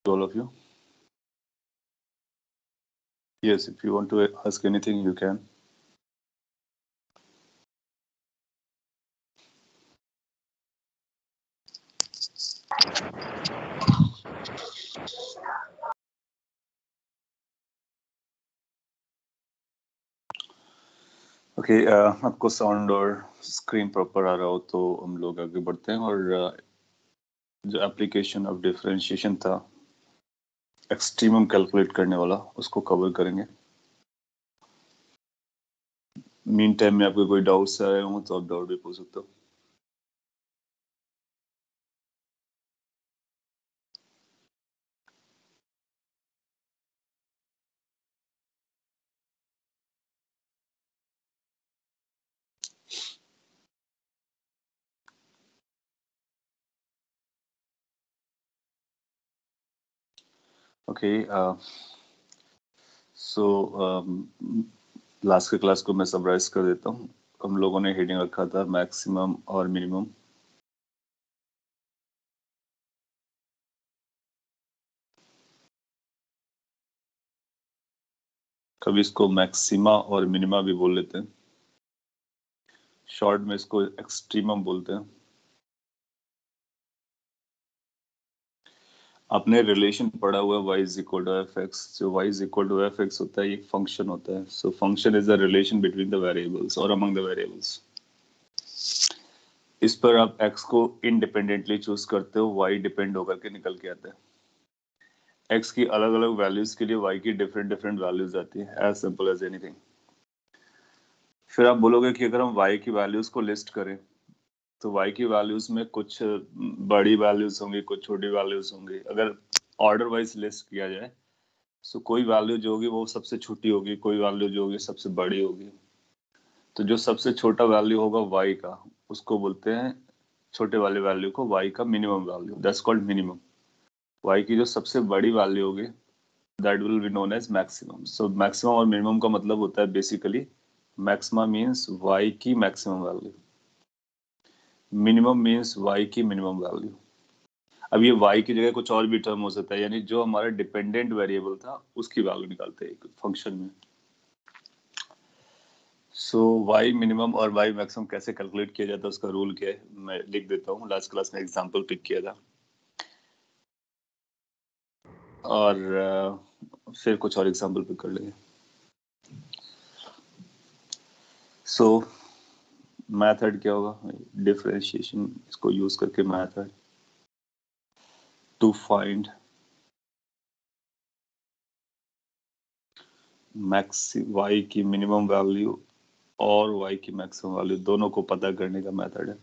all of you. Yes, if you want to ask anything, you can. Okay आपको sound और screen proper आ रहा हो तो हम लोग आगे बढ़ते हैं और जो एप्लीकेशन ऑफ डिफरेंशिएशन था एक्सट्रीमम कैलकुलेट करने वाला उसको कवर करेंगे। मीन टाइम में आपको कोई डाउट्स आए हो तो आप डाउट भी पूछ सकते हो। ओके सो लास्ट के क्लास को मैं समराइज कर देता हूँ। हम लोगों ने हेडिंग रखा था मैक्सिमम और मिनिमम। कभी इसको मैक्सिमा और मिनिमा भी बोल लेते हैं, शॉर्ट में इसको एक्सट्रीमम बोलते हैं। आपने रिलेशन पढ़ा हुआ y is equal to F X. जो y is equal to F X होता है ये फंक्शन होता है। So function is the relation between the variables और अमंग द वेरिएबल्स। इस पर आप x को इंडिपेंडेंटली चूज करते हो, y डिपेंड होकर के निकल के आता है। x की अलग अलग वैल्यूज के लिए y की डिफरेंट डिफरेंट वैल्यूज आती है, एज सिंपल एज एनीथिंग। फिर आप बोलोगे कि अगर हम y की वैल्यूज को लिस्ट करें तो y की वैल्यूज में कुछ बड़ी वैल्यूज होंगी, कुछ छोटी वैल्यूज होंगी। अगर ऑर्डर वाइज लिस्ट किया जाए सो कोई वैल्यू जो होगी वो सबसे छोटी होगी, कोई वैल्यू जो होगी सबसे बड़ी होगी। तो जो सबसे छोटा वैल्यू होगा y का, उसको बोलते हैं, छोटे वाले वैल्यू को y का minimum value, that's called minimum. y की जो सबसे बड़ी वैल्यू होगी that will be known as maximum. So maximum और मिनिमम का मतलब होता है बेसिकली मैक्सिमम मीन्स y की maximum value, minimum means y की मिनिमम वैल्यू। अब ये y की जगह कुछ और भी टर्म हो सकता है, यानी जो हमारा डिपेंडेंट वेरिएबल था उसकी वैल्यू निकालते हैं एक फंक्शन में। सो y मिनिमम और y मैक्सिमम कैसे कैलकुलेट किया जाता है उसका रूल क्या है मैं लिख देता हूँ। लास्ट क्लास में एग्जांपल पिक किया था और फिर कुछ और एग्जांपल पिक कर लेंगे। सो मेथड क्या होगा, डिफरेंशिएशन, इसको यूज करके मेथड टू फाइंड y की मिनिमम वैल्यू और y की मैक्सिमम वैल्यू दोनों को पता करने का मेथड है।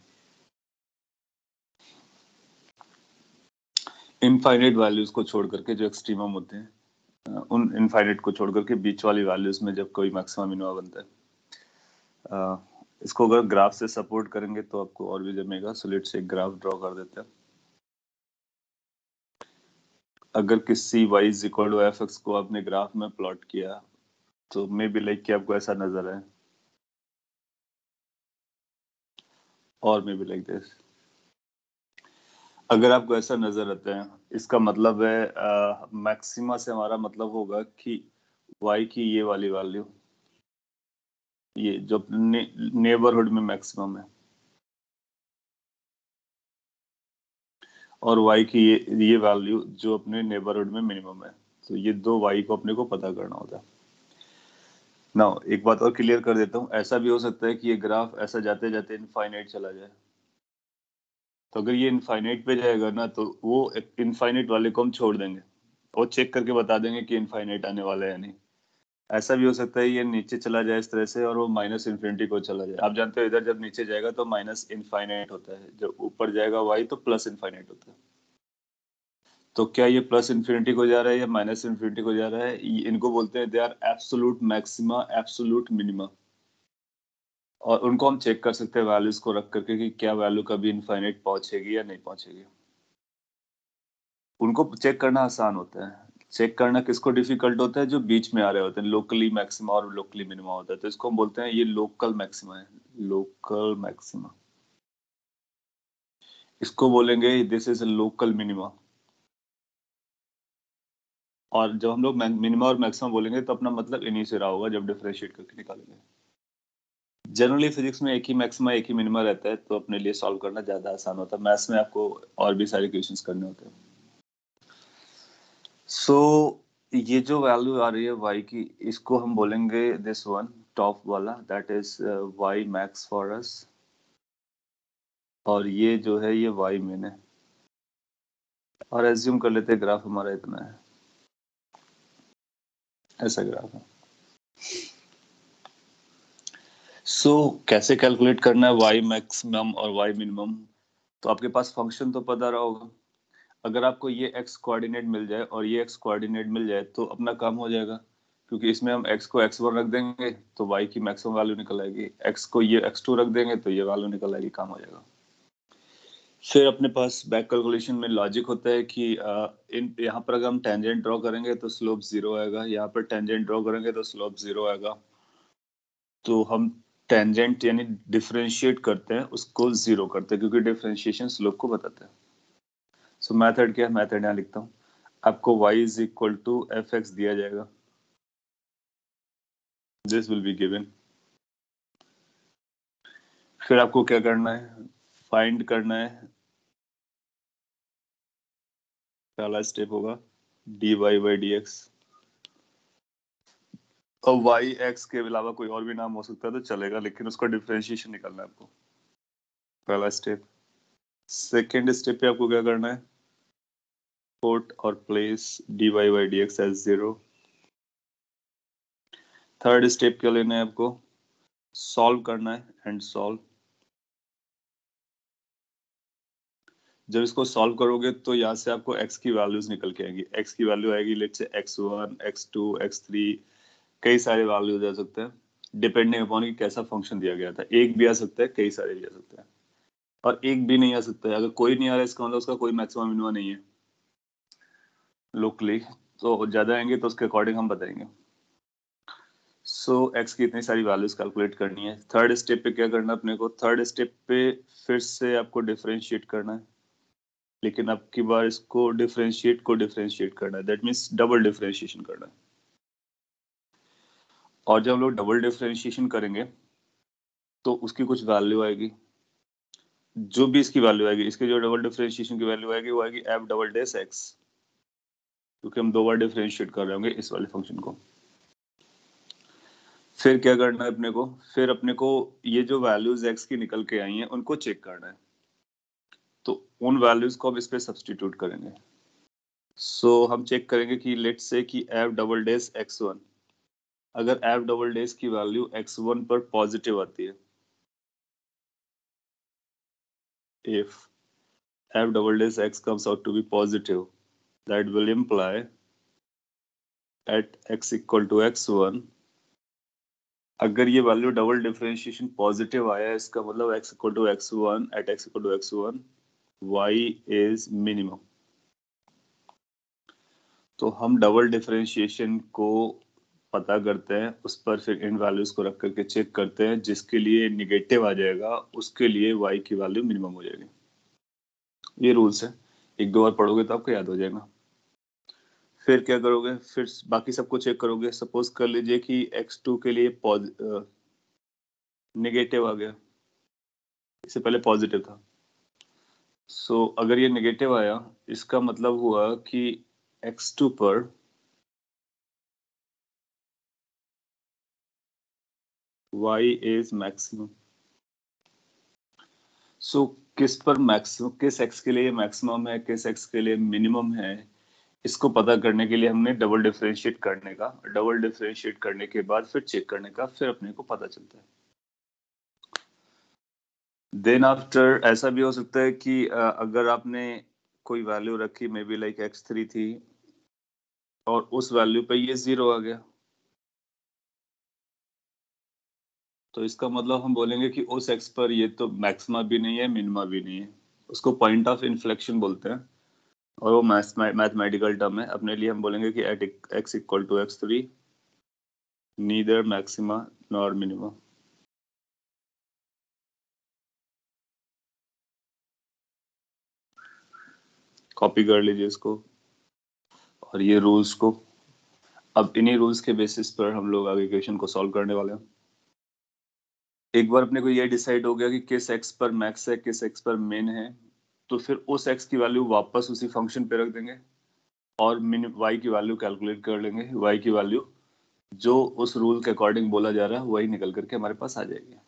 इनफाइनाइट वैल्यूज को छोड़ करके जो एक्सट्रीमम होते हैं उन इनफाइनाइट को छोड़ करके बीच वाली वैल्यूज में जब कोई मैक्सिमम मिनिमम बनता है, इसको अगर ग्राफ से सपोर्ट करेंगे तो आपको और भी जमेगा। सो लेट्स एक ग्राफ ड्रॉ कर देते हैं। अगर किसी y is equal to F X को आपने ग्राफ में प्लॉट किया तो मे बी लाइक कि आपको ऐसा नजर आए, और मे बी लाइक दिस। अगर आपको ऐसा नजर आता है इसका मतलब है मैक्सिमा से हमारा मतलब होगा कि y की ये वाली वैल्यू, ये जो नेबरहुड में मैक्सिमम है, और y की ये वैल्यू जो अपने नेबरहुड में मिनिमम है। तो ये दो y को अपने को पता करना होता है। नाउ एक बात और क्लियर कर देता हूँ, ऐसा भी हो सकता है कि ये ग्राफ ऐसा जाते जाते इनफाइनाइट चला जाए। तो अगर ये इनफाइनाइट पे जाएगा ना तो वो इनफाइनाइट वाले को हम छोड़ देंगे, वो चेक करके बता देंगे कि इनफाइनाइट आने वाला है या नहीं। ऐसा भी हो सकता है ये नीचे चला जाए इस तरह से और वो माइनस इन्फिनिटी को चला जाए। आप जानते हो इधर जब नीचे जाएगा तो माइनस इनफाइनाइट होता है, जब ऊपर जाएगा y तो प्लस इनफाइनाइट होता है। तो क्या ये प्लस इन्फिनिटी को जा रहा है या माइनस इन्फिनिटी को जा रहा है, इनको बोलते हैं they are absolute maxima, absolute minima. और उनको हम चेक कर सकते हैं वैल्यूज को रख करके कि क्या वैल्यू कभी इनफाइनाइट पहुंचेगी या नहीं पहुंचेगी। उनको चेक करना आसान होता है। चेक करना किसको डिफिकल्ट होता है, जो बीच में आ रहे होते हैं, लोकली मैक्सिमा और लोकली मिनिमा होता है। तो इसको हम बोलते हैं ये लोकल मैक्सिमा है, लोकल मैक्सिमा। इसको बोलेंगे दिस इज लोकल मिनिमा। और जब हम लोग मिनिमम और मैक्सिमम बोलेंगे तो अपना मतलब इन्हीं से रहा होगा जब डिफरेंशिएट करके निकालेंगे। जनरली फिजिक्स में एक ही मैक्सिमा एक ही मिनिमा रहता है, तो अपने लिए सॉल्व करना ज्यादा आसान होता है। मैथ्स में आपको और भी सारे क्वेश्चंस करने होते हैं। सो ये जो वैल्यू आ रही है y की, इसको हम बोलेंगे दिस वन टॉप वाला, that is y max for us, और ये जो है ये y मिन है। और एज्यूम कर लेते हैं ग्राफ हमारा इतना है, ऐसा ग्राफ है। कैसे कैलकुलेट करना है y मैक्सिमम और y मिनिमम? तो आपके पास फंक्शन तो पता रहा होगा। अगर आपको ये x कोऑर्डिनेट मिल जाए और ये x कोऑर्डिनेट मिल जाए तो अपना काम हो जाएगा, क्योंकि इसमें हम x को x1 रख देंगे तो y की मैक्सिमम वैल्यू निकल आएगी, x को ये x2 रख देंगे तो ये वैल्यू निकल आएगी, काम हो जाएगा। फिर अपने पास बैक कैलकुलेशन में लॉजिक होता है कि इन यहाँ पर अगर हम टेंजेंट ड्रॉ करेंगे तो स्लोप 0 आएगा, यहाँ पर टेंजेंट ड्रॉ करेंगे तो स्लोप 0 आएगा। तो हम टेंजेंट यानी डिफरेंशिएट करते हैं, उसको 0 करते हैं, क्योंकि डिफरेंशिएशन स्लोप को बताता है। सो मेथड क्या है? मेथड यहाँ लिखता हूँ। आपको y is equal to F X दिया जाएगा, दिस विल बी गिवन। फिर आपको क्या करना है? फाइंड करना है, पहला स्टेप होगा dy बाई डी एक्स। और y x के अलावा कोई और भी नाम हो सकता है तो चलेगा, लेकिन उसका डिफरेंशिएशन निकालना है आपको, पहला स्टेप। सेकेंड स्टेप पे आपको क्या करना है? पुट और place dy by D X as 0। Third step क्या लेना है आपको? सॉल्व करना है, एंड सॉल्व। जब इसको सॉल्व करोगे तो यहाँ से आपको x की वैल्यूज निकल के आएंगी। x की वैल्यू आएगी let's say x1, x2, x3, कई सारे वैल्यूज आ सकते हैं डिपेंडिंग अपॉन कि कैसा फंक्शन दिया गया था। एक भी आ सकता है, कई सारे भी आ सकते हैं, और एक भी नहीं आ सकता है। अगर कोई नहीं आ रहा है इसका मतलब उसका कोई मैक्सिमम मिनिमम नहीं है लोकली, तो ज्यादा आएंगे तो उसके अकॉर्डिंग हम बताएंगे। x की इतनी सारी वैल्यूज कैलकुलेट करनी है। थर्ड स्टेप पे क्या करना है अपने को? थर्ड स्टेप पे फिर से आपको डिफरेंशिएट करना है, लेकिन अब की बार इसको डिफरेंशिएट करना है, दैट मीन्स डबल डिफरेंशिएशन करना है। और जब हम लोग डबल डिफरेंशिएशन करेंगे तो उसकी कुछ वैल्यू आएगी, जो भी इसकी वैल्यू आएगी, इसके जो डबल डिफरेंशिएशन की वैल्यू आएगी वो आएगी एफ डबल डेस एक्स, क्योंकि हम दो बार डिफरेंशिएट कर रहे होंगे इस वाले फंक्शन को। फिर क्या करना है अपने को? फिर अपने को ये जो वैल्यूज एक्स की निकल के आई हैं उनको चेक करना है, तो उन वैल्यूज को हम इस पे सब्स्टिट्यूट करेंगे। हम चेक करेंगे कि लेट्स से कि एफ डबल डेस x1, अगर एफ डबल डेस की वैल्यू x1 पर पॉजिटिव आती है, if f double dash x comes out to be positive, that will imply at x equal to x1, अगर ये वैल्यू डबल डिफरेंशिएशन पॉजिटिव आया है, इसका मतलब x equal to x1 at x equal to x1 y is minimum। तो हम double differentiation को पता करते हैं, उस पर फिर इन वैल्यूज को रख करके चेक करते हैं, जिसके लिए निगेटिव आ जाएगा उसके लिए y की वैल्यू मिनिमम हो जाएगी। ये रूल्स है, एक दो बार पढ़ोगे तो आपको याद हो जाएगा। फिर क्या करोगे? फिर बाकी सबको चेक करोगे। सपोज कर लीजिए कि x2 के लिए नेगेटिव आ गया, इससे पहले पॉजिटिव था। अगर ये नेगेटिव आया, इसका मतलब हुआ कि x2 पर y इज मैक्सिमम। किस पर मैक्सिमम, किस x के लिए मैक्सिमम है, किस x के लिए मिनिमम है, इसको पता करने के लिए हमने डबल डिफरेंशिएट करने का, डबल डिफरेंशिएट करने के बाद फिर चेक करने का, फिर अपने को पता चलता है। देन आफ्टर ऐसा भी हो सकता है कि अगर आपने कोई वैल्यू रखी, मे बी लाइक x3 थी, और उस वैल्यू पे ये 0 आ गया, तो इसका मतलब हम बोलेंगे कि उस x पर ये तो मैक्सिमा भी नहीं है, मिनिमा भी नहीं है। उसको पॉइंट ऑफ इन्फ्लेक्शन बोलते हैं, और वो मैथमेटिकल टर्म है। अपने लिए हम बोलेंगे कि at x equal to x3 neither maxima nor minima. Copy कर लीजिए इसको, और ये रूल्स को, अब इन्हीं रूल्स के बेसिस पर हम लोग आगे इक्वेशन को सॉल्व करने वाले हैं। एक बार अपने को ये डिसाइड हो गया कि किस एक्स पर मैक्स है, किस एक्स पर मिन है, तो फिर उस एक्स की वैल्यू वापस उसी फंक्शन पे रख देंगे और मिन वाई की वैल्यू कैलकुलेट कर लेंगे। वाई की वैल्यू जो उस रूल के अकॉर्डिंग बोला जा रहा है वही निकल करके हमारे पास आ जाएगी।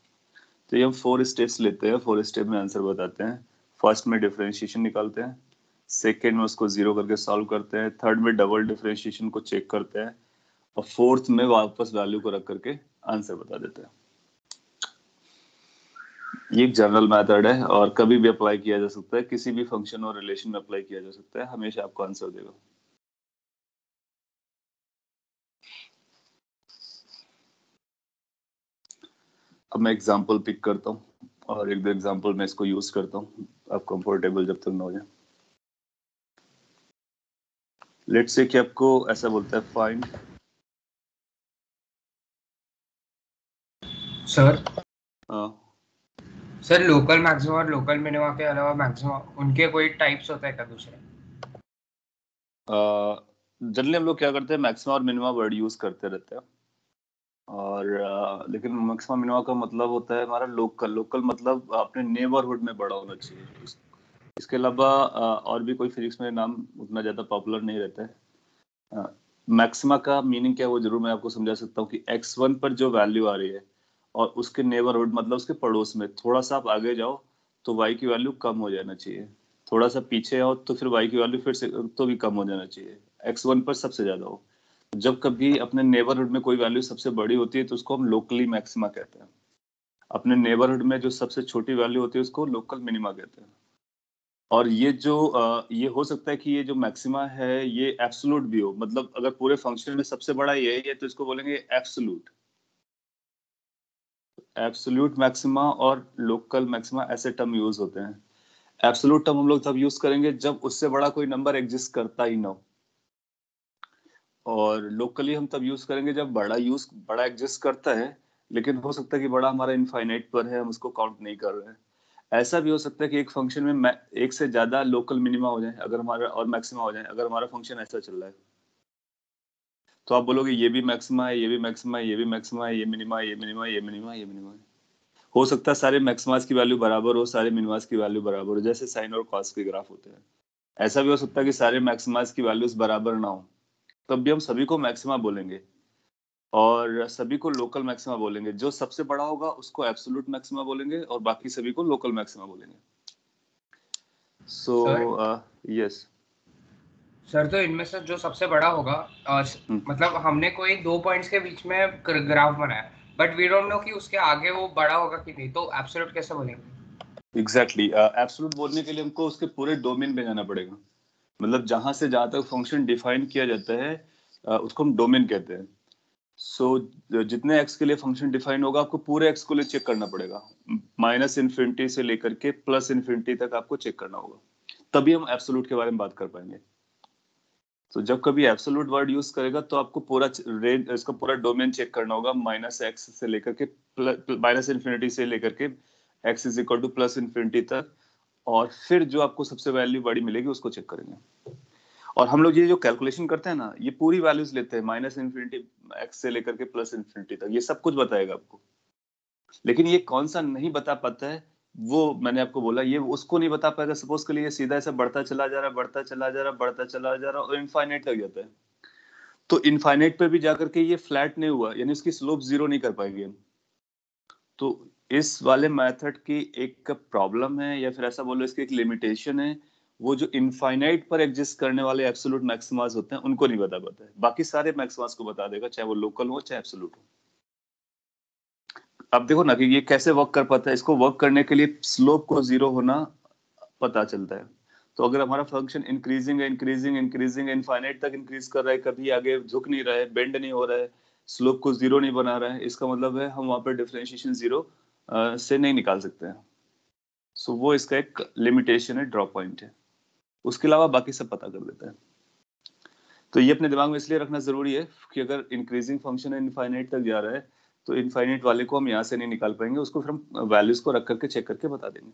तो ये हम 4 स्टेप्स लेते हैं, 4 स्टेप में आंसर बताते हैं। फर्स्ट में डिफरेंशिएशन निकालते हैं, सेकेंड में उसको जीरो करके सॉल्व करते हैं, थर्ड में डबल डिफरेंशिएशन को चेक करते हैं और फोर्थ में वापस वैल्यू को रख करके आंसर बता देते हैं। ये एक जनरल मेथड है और कभी भी अप्लाई किया जा सकता है, किसी भी फंक्शन और रिलेशन में अप्लाई किया जा सकता है, हमेशा आपको आंसर देगा। अब मैं एग्जांपल पिक करता हूँ और एक दो एग्जांपल मैं इसको यूज करता हूँ, आप कंफर्टेबल जब तक ना हो जाए। लेट्स से कि आपको ऐसा बोलता है find sir sir local maxima और लोकल मिनिमा के अलावा मैक्सिमा उनके कोई टाइप्स होता है क्या दूसरे? जनरली हम लोग क्या करते हैं, मैक्सिमा और मिनिमा वर्ड यूज करते रहते हैं और लेकिन मैक्सिमा मिनिमा का मतलब होता है हमारा लोकल। लोकल मतलब अपने नेबरहुड में बड़ा होना चाहिए। इसके अलावा और भी कोई फिजिक्स में नाम उतना ज्यादा पॉपुलर नहीं रहता है। मैक्सिमा का मीनिंग क्या है वो जरूर मैं आपको समझा सकता हूँ कि x1 पर जो वैल्यू आ रही है और उसके नेबरहुड मतलब उसके पड़ोस में थोड़ा सा आप आगे जाओ तो y की वैल्यू कम हो जाना चाहिए, थोड़ा सा पीछे आओ तो फिर y की वैल्यू फिर से तो भी कम हो जाना चाहिए, x1 पर सबसे ज्यादा हो। जब कभी अपने नेबरहुड में कोई वैल्यू सबसे बड़ी होती है तो उसको हम लोकली मैक्सिमा कहते हैं। अपने नेबरहुड में जो सबसे छोटी वैल्यू होती है उसको लोकल मिनिमा कहते हैं। और ये जो ये हो सकता है कि ये जो मैक्सिमा है ये एब्सोल्यूट भी हो, मतलब अगर पूरे फंक्शन में सबसे बड़ा ये है तो इसको बोलेंगे एब्सोल्यूट। एब्सोल्यूट मैक्सिमा और लोकल मैक्सिमा ऐसे टर्म यूज होते हैं। एब्सोल्यूट टर्म हम लोग तब यूज करेंगे जब उससे बड़ा कोई नंबर एग्जिस्ट करता ही ना हो, और लोकली हम तब यूज करेंगे जब बड़ा एग्जिस्ट करता है लेकिन हो सकता है कि बड़ा हमारा इनफाइनाइट पर है, हम उसको काउंट नहीं कर रहे हैं। ऐसा भी हो सकता है कि एक फंक्शन में एक से ज्यादा लोकल मिनिमा हो जाए अगर हमारा और मैक्सिमा हो जाए अगर हमारा फंक्शन ऐसा चल रहा है। तो आप बोलोगे ये भी मैक्सिमा है, ये भी मैक्सिमा है, ये भी मैक्सिमा है, ये मिनिमा है, ये मिनिमा है, ये मिनिमा है, ये मिनिमा है। हो सकता है सारे मैक्सिमास की वैल्यू बराबर हो, सारे मिनिमास की वैल्यू बराबर हो, जैसे साइन और कॉस के ग्राफ होते हैं। ऐसा भी हो सकता है कि सारे मैक्सिमास की वैल्यूज बराबर ना हो, तब भी हम सभी को मैक्सिमा बोलेंगे और सभी को लोकल मैक्सिमा बोलेंगे। जो सबसे बड़ा होगा उसको एब्सोल्यूट मैक्सिमा बोलेंगे और बाकी सभी को लोकल मैक्सिमा बोलेंगे। So yes. सर तो इनमें से जो सबसे बड़ा होगा मतलब हमने कोई दो पॉइंट्स के बीच में ग्राफ बनाया बट वी डोंट नो कि उसके आगे वो बड़ा होगा कि नहीं, तो एब्सोल्यूट कैसे बोलेंगे? एग्जैक्टली, एब्सोल्यूट बोलने के लिए हमको उसके पूरे डोमेन में जाना पड़ेगा। मतलब जहां से जहां तक फंक्शन डिफाइन किया जाता है उसको हम डोमेन कहते हैं। सो जितने एक्स के लिए फंक्शन डिफाइन होगा आपको पूरे एक्स को लिए चेक करना पड़ेगा, माइनस इन्फिनिटी से लेकर के प्लस इन्फिनिटी तक आपको चेक करना होगा, तभी हम एब्सोल्यूट के बारे में बात कर पाएंगे। तो जब कभी एब्सोल्यूट वर्ड यूज करेगा तो आपको पूरा रेंज, इसका पूरा डोमेन चेक करना होगा, माइनस एक्स से लेकर के माइनस इन्फिनिटी से लेकर के x is equal two plus infinity तक, और फिर जो आपको सबसे वैल्यू बड़ी मिलेगी उसको चेक करेंगे। और हम लोग ये जो कैलकुलेशन करते हैं ना ये पूरी वैल्यूज लेते हैं, माइनस इन्फिनिटी एक्स से लेकर के प्लस इन्फिनिटी तक, ये सब कुछ बताएगा आपको। लेकिन ये कौन सा नहीं बता पाता है वो मैंने आपको बोला, ये उसको नहीं बता पाएगा सपोज के लिए सीधा ऐसा बढ़ता चला जा रहा है, बढ़ता चला जा रहा है, बढ़ता चला जा रहा है और इनफाइनाइट तक जाता है। तो इनफाइनाइट पे भी जाकर के ये फ्लैट नहीं हुआ, यानी उसकी स्लोप जीरो नहीं कर पाएंगे हम। तो इस वाले मेथड की एक प्रॉब्लम है या फिर ऐसा बोलो इसकी एक लिमिटेशन है, वो जो इनफाइनाइट पर एग्जिस्ट करने वाले एब्सोल्यूट मैक्सिमास होते हैं उनको नहीं बता पाता है, बाकी सारे मैक्सिमास को बता देगा, चाहे वो लोकल हो चाहे एब्सोल्यूट हो। अब देखो ना कि ये कैसे वर्क कर पाता है, इसको वर्क करने के लिए स्लोप को जीरो होना पता चलता है। तो अगर हमारा फंक्शन इंक्रीजिंग है, इंक्रीजिंग इंक्रीजिंग इनफाइनाइट तक इंक्रीज कर रहा है, कभी आगे झुक नहीं रहा है, बेंड नहीं हो रहा है, स्लोप को जीरो नहीं बना रहा है, इसका मतलब है हम वहां पर डिफरेंशिएशन जीरो से नहीं निकाल सकते हैं। सो वो इसका एक लिमिटेशन है, ड्रॉप पॉइंट है। उसके अलावा बाकी सब पता कर देता है। तो ये अपने दिमाग में इसलिए रखना जरूरी है कि अगर इंक्रीजिंग फंक्शन इनफाइनाइट तक जा रहा है तो इनफाइनाइट वाले को हम यहाँ से नहीं निकाल पाएंगे, उसको फिर हम वैल्यूज को रख करके चेक करके बता देंगे।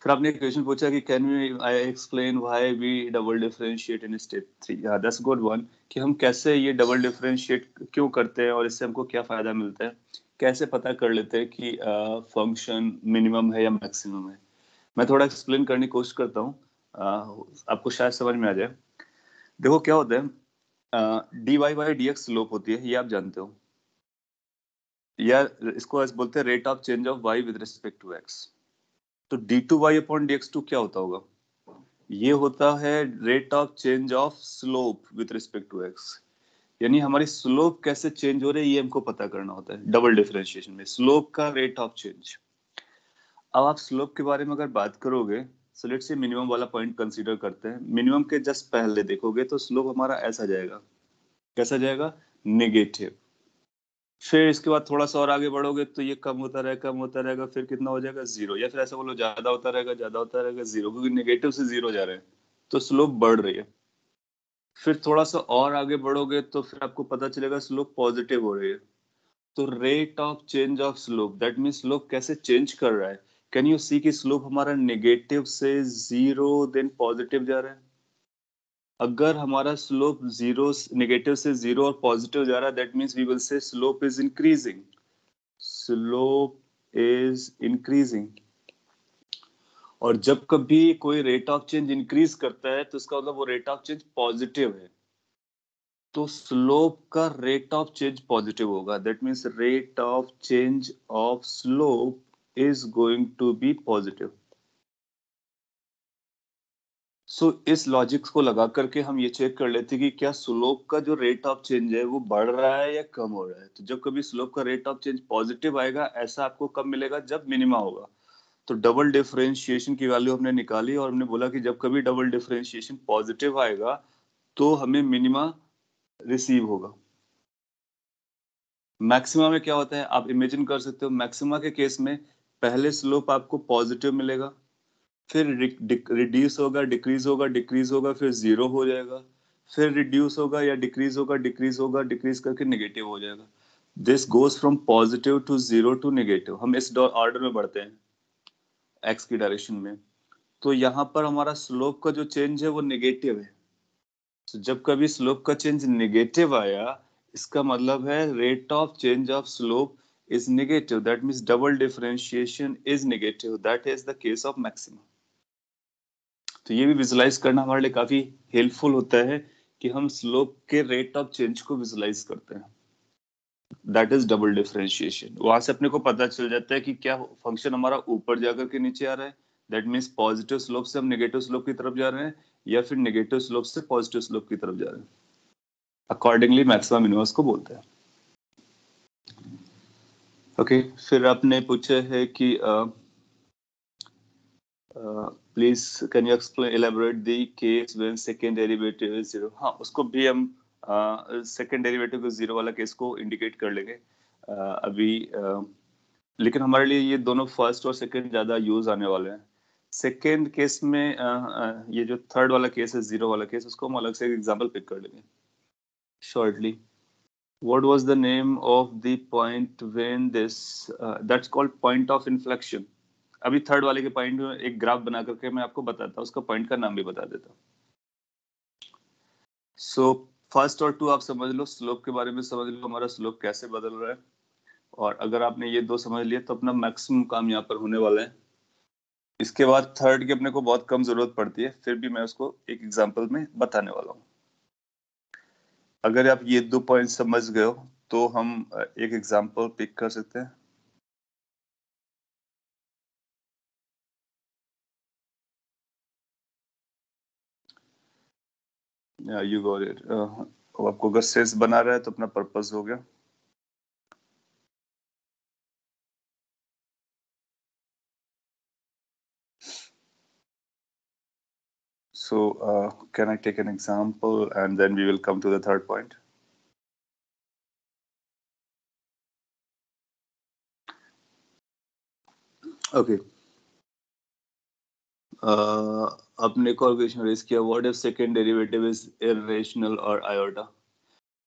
फिर आपने क्वेश्चन पूछा कि can we I explain why we double differentiate in step 3। हाँ, दैट्स गुड वन, कि हम कैसे ये डबल डिफरेंशिएट क्यों करते हैं और इससे हमको क्या फायदा मिलता है, कैसे पता कर लेते हैं कि फंक्शन मिनिमम है या मैक्सिमम है। मैं थोड़ा एक्सप्लेन करने की कोशिश करता हूँ, आपको शायद समझ में आ जाए। देखो क्या होता है, dy बाई dx स्लोप होती है, ये आप जानते हो, या इसको ऐसे बोलते हैं rate of change of y with respect to x। तो d2y अपॉन dx2 क्या होता होगा? ये होता है rate of change of slope with respect to x। यानी हमारी स्लोप कैसे चेंज हो रही है ये हमको पता करना होता है डबल डिफरेंशिएशन में, स्लोप का रेट ऑफ चेंज। अब आप स्लोप के बारे में अगर बात करोगे, सो लेट्स से मिनिमम वाला पॉइंट कंसीडर करते हैं। मिनिमम के जस्ट पहले देखोगे तो स्लोप हमारा ऐसा जाएगा, कैसा जाएगा? नेगेटिव। फिर इसके बाद थोड़ा सा और आगे बढ़ोगे तो ये कम होता रहेगा, कम होता रहेगा, फिर कितना हो जाएगा? जीरो। या फिर ऐसा बोलो ज्यादा होता रहेगा, ज्यादा होता रहेगा, जीरो, क्योंकि नेगेटिव से जीरो जा रहे हैं तो स्लोप बढ़ रही है। फिर थोड़ा सा और आगे बढ़ोगे तो फिर आपको पता चलेगा स्लोप पॉजिटिव हो रही है। तो rate of change of slope, that mean slope कैसे चेंज कर रहा है। कैन यू सी कि स्लोप हमारा नेगेटिव से जीरो देन पॉजिटिव जा रहा है। अगर हमारा स्लोप जीरो, नेगेटिव से जीरो और पॉजिटिव जा रहा है, that means we will say slope is increasing, slope is increasing. और जब कभी कोई रेट ऑफ चेंज इंक्रीज करता है तो इसका मतलब वो रेट ऑफ चेंज पॉजिटिव है, तो स्लोप का रेट ऑफ चेंज पॉजिटिव होगा। That means rate of change of slope is going to be positive. So इस लॉजिक्स को लगा करके हम ये चेक कर लेते हैं कि क्या स्लोप का जो रेट ऑफ चेंज है वो बढ़ रहा है या कम हो रहा है। तो जब कभी स्लोप का रेट ऑफ चेंज पॉजिटिव आएगा, ऐसा आपको कब मिलेगा? जब मिनिमा होगा। तो डबल डिफरेंशिएशन की वैल्यू हमने निकाली और हमने बोला कि जब कभी डबल डिफरेंशिएशन पॉजिटिव आएगा तो हमें मिनिमा रिसीव होगा। मैक्सिमा में क्या होता है आप इमेजिन कर सकते हो। मैक्सिमा के केस में पहले स्लोप आपको पॉजिटिव मिलेगा, फिर रिड्यूस होगा, डिक्रीज होगा, डिक्रीज होगा, फिर जीरो हो जाएगा, फिर रिड्यूस होगा या डिक्रीज होगा, डिक्रीज होगा, डिक्रीज करके नेगेटिव हो जाएगा। This goes from positive to zero to negative. हम इस ऑर्डर में बढ़ते हैं एक्स की डायरेक्शन में। तो यहाँ पर हमारा स्लोप का जो चेंज है वो नेगेटिव है। तो जब कभी स्लोप का चेंज नेगेटिव आया, इसका मतलब है rate of change of slope is negative, that means double differentiation is negative, that is the case of maximum. तो ये भी विजुलाइज करना हमारे लिए काफी हेल्पफुल होता है कि हम स्लोप के रेट ऑफ चेंज को विजुलाइज करते हैं। That is double differentiation. वहां से अपने को पता चल जाता है कि क्या फंक्शन हमारा ऊपर जाकर के नीचे आ रहा है, दैट मीन्स पॉजिटिव स्लोप से हम नेगेटिव स्लोप की तरफ जा रहे हैं, या फिर नेगेटिव स्लोप से पॉजिटिव स्लोप की तरफ जा रहे हैं। अकॉर्डिंगली मैक्सिमम मिनिमम को बोलते हैं। ओके, फिर आपने पूछा है कि please can you explain elaborate the case when second derivative is zero. हाँ, उसको भी हम सेकंड डेरिवेटिव को जीरो वाला केस को इंडिकेट कर लेंगे अभी, लेकिन हमारे लिए ये दोनों फर्स्ट और सेकंड ज्यादा यूज आने वाले हैं। सेकंड केस में ये जो थर्ड वाला केस है, जीरो वाला केस, उसको हम अलग से एग्जांपल पिक कर लेंगे shortly. What was the name of the point when this that's called point of inflection। अभी थर्ड वाले के पॉइंट में एक ग्राफ बना करके मैं आपको बताता हूँ, उसका पॉइंट का नाम भी बता देता हूँ। सो फर्स्ट और टू आप समझ लो, स्लोप के बारे में समझ लो, हमारा स्लोप कैसे बदल रहा है। और अगर आपने ये दो समझ लिया तो अपना मैक्सिमम काम यहाँ पर होने वाला है। इसके बाद थर्ड की अपने को बहुत कम जरूरत पड़ती है, फिर भी मैं उसको एक एग्जाम्पल में बताने वाला हूँ। अगर आप ये दो पॉइंट समझ गए हो तो हम एक एग्जाम्पल पिक कर सकते हैं। You got it. आपको अगर सेंस बना रहा है तो अपना पर्पस हो गया। So can I take an example and then we will come to the third point? Okay. आपने एक और क्वेश्चन रेज किया, what if second derivative is irrational और iota.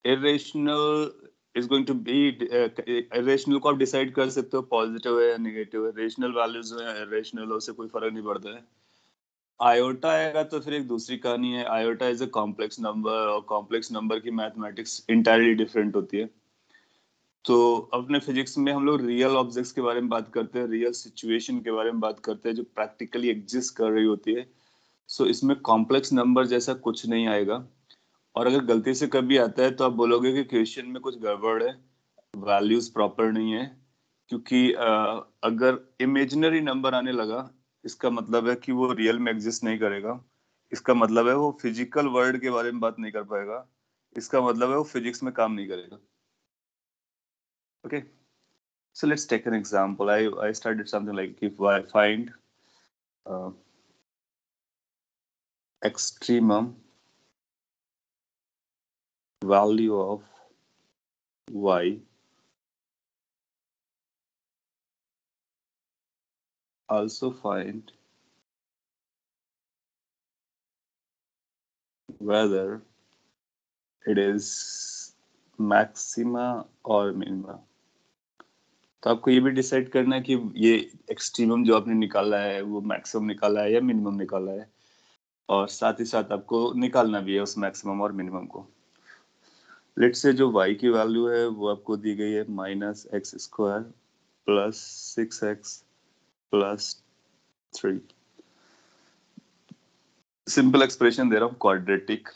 Irrational is going to be, rational को आप decide कर सकते हो पॉजिटिव है या नेगेटिव है, रेशनल वैल्यूज है, रेशनल हो से कोई फर्क नहीं पड़ता है। आयोटा आएगा तो फिर एक दूसरी कहानी है। Iota is a complex number, और कॉम्प्लेक्स नंबर की मैथमेटिक्स इंटायरली डिफरेंट होती है। तो अपने फिजिक्स में हम लोग रियल ऑब्जेक्ट्स के बारे में बात करते हैं, रियल सिचुएशन के बारे में बात करते हैं जो प्रैक्टिकली एग्जिस्ट कर रही होती है। सो इसमें कॉम्प्लेक्स नंबर जैसा कुछ नहीं आएगा। और अगर गलती से कभी आता है तो आप बोलोगे कि क्वेश्चन में कुछ गड़बड़ है, वैल्यूज प्रॉपर नहीं है। क्योंकि अगर इमेजिनरी नंबर आने लगा, इसका मतलब है कि वो रियल में एग्जिस्ट नहीं करेगा। इसका मतलब है वो फिजिकल वर्ल्ड के बारे में बात नहीं कर पाएगा। इसका मतलब है वो फिजिक्स में काम नहीं करेगा। Okay, so let's take an example. I started something like, if I find uh, extremum value of y, also find whether it is maxima or minima। तो आपको ये भी डिसाइड करना है कि ये एक्सट्रीमम जो आपने निकाला है वो मैक्सिमम निकाला है या मिनिमम निकाला है, और साथ ही साथ आपको निकालना भी है उस मैक्सिमम और मिनिमम को। लेट्स से जो y की वैल्यू है वो आपको दी गई है -x² plus 6x plus 3। Simple expression दे रहा हूँ, क्वाड्रेटिक।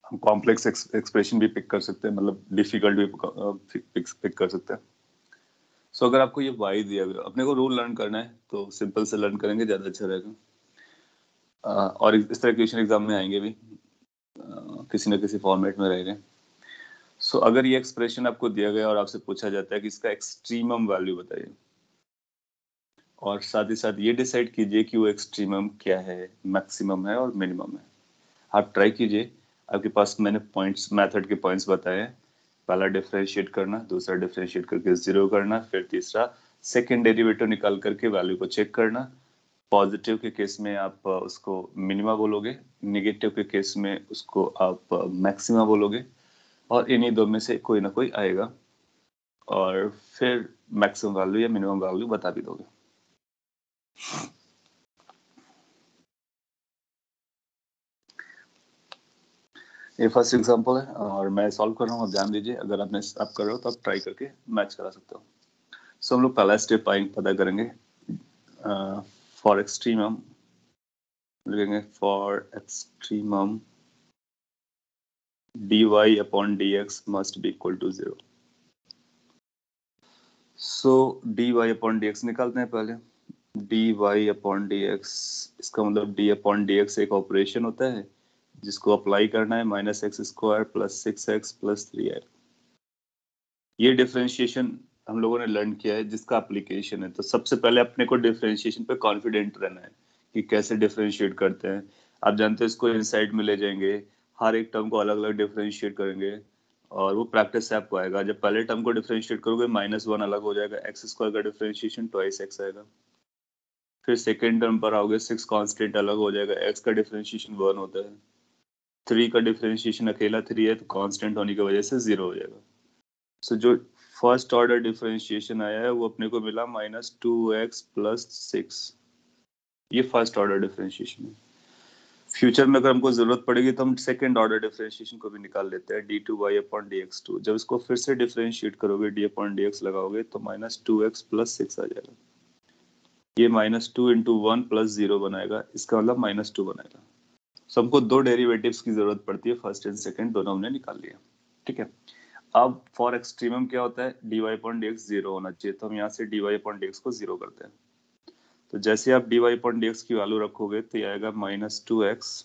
हम कॉम्प्लेक्स एक्सप्रेशन भी पिक कर सकते हैं, मतलब डिफिकल्ट भी पिक कर सकते हैं। सो अगर आपको ये y दिया गया, अपने को रूल लर्न करना है तो सिंपल से लर्न करेंगे, ज्यादा अच्छा रहेगा। और इस तरह क्वेश्चन एग्जाम में आएंगे भी, किसी न किसी फॉर्मेट में रहेंगे। सो अगर ये एक्सप्रेशन आपको दिया गया और आपसे पूछा जाता है कि इसका एक्सट्रीमम वैल्यू बताइए, और साथ ही साथ ये डिसाइड कीजिए कि वो एक्सट्रीमम क्या है, मैक्सिमम है और मिनिमम है। आप ट्राई कीजिए। आपके पास मैंने पॉइंट्स, मेथड के पॉइंट्स बताए हैं। पहला डिफरेंशिएट करना, दूसरा डिफरेंशिएट करके जीरो करना, फिर तीसरा सेकंड डेरिवेटिव निकाल करके वैल्यू को चेक करना। पॉजिटिव के केस में आप उसको मिनिमा बोलोगे, नेगेटिव के केस में उसको आप मैक्सिमा बोलोगे, और इन्हीं दो में से कोई ना कोई आएगा, और फिर मैक्सिमम वैल्यू या मिनिमम वैल्यू बता भी दोगे। ये फर्स्ट एग्जांपल है और मैं सॉल्व कर रहा हूँ, आप ध्यान दीजिए। अगर आप कर रहे हो तो आप ट्राई करके मैच करा सकते हो। सो हम लोग पहला स्टेप पता करेंगे। फॉर एक्सट्रीमम लिखेंगे, for extremum dy upon dx must be equal to 0। So dy upon dx निकालते हैं पहले। dy अपॉन dx, इसका मतलब d अपॉन dx एक ऑपरेशन होता है जिसको अप्लाई करना है, -x² plus 6x plus 3y। ये डिफरेंशिएशन हम लोगों ने लर्न किया है जिसका एप्लीकेशन है। तो सबसे पहले अपने को डिफरेंशिएशन पे कॉन्फिडेंट रहना है कि कैसे डिफरेंशिएट करते हैं। आप जानते हैं इसको इनसाइड में ले जाएंगे, हर एक टर्म को अलग अलग डिफरेंशिएट करेंगे, और वो प्रैक्टिस से आपको आएगा। जब पहले टर्म को डिफरेंशिएट करोगे -1 अलग हो जाएगा, x² का डिफरेंशिएशन 2x आएगा। फिर सेकेंड टर्म पर आओगे, 6 कांस्टेंट अलग हो जाएगा, x का डिफरेंशिएशन 1 होता है। 3 का डिफरेंशिएशन अकेला 3 है तो कांस्टेंट होने की वजह से 0 हो जाएगा। सो जो फर्स्ट ऑर्डर डिफरेंशिएशन आया है वो अपने को मिला -2x प्लस 6। ये फर्स्ट ऑर्डर डिफरेंशिएशन है। फ्यूचर में अगर हमको जरूरत पड़ेगी तो हम सेकंड ऑर्डर डिफरेंशिएशन को भी निकाल लेते हैं, d2y अपॉन dx2। जब इसको फिर से डिफरेंशिएट करोगे, d अपॉन dx लगाओगे तो -2x प्लस 6 आ जाएगा। ये -2 इंटू 1 प्लस 0 बनाएगा, इसका मतलब -2 बनाएगा। सो हमको दो डेरिवेटिव्स की जरूरत पड़ती है, फर्स्ट एंड सेकंड दोनों हमने निकाल लिया। ठीक है, अब फॉर एक्सट्रीमम क्या होता है, dy अपॉन dx 0 होना चाहिए, तो हम यहाँ से dy अपॉन dx को 0 करते हैं। तो जैसे आप dy अपॉन dx की वैल्यू रखोगे तो ये आएगा -2x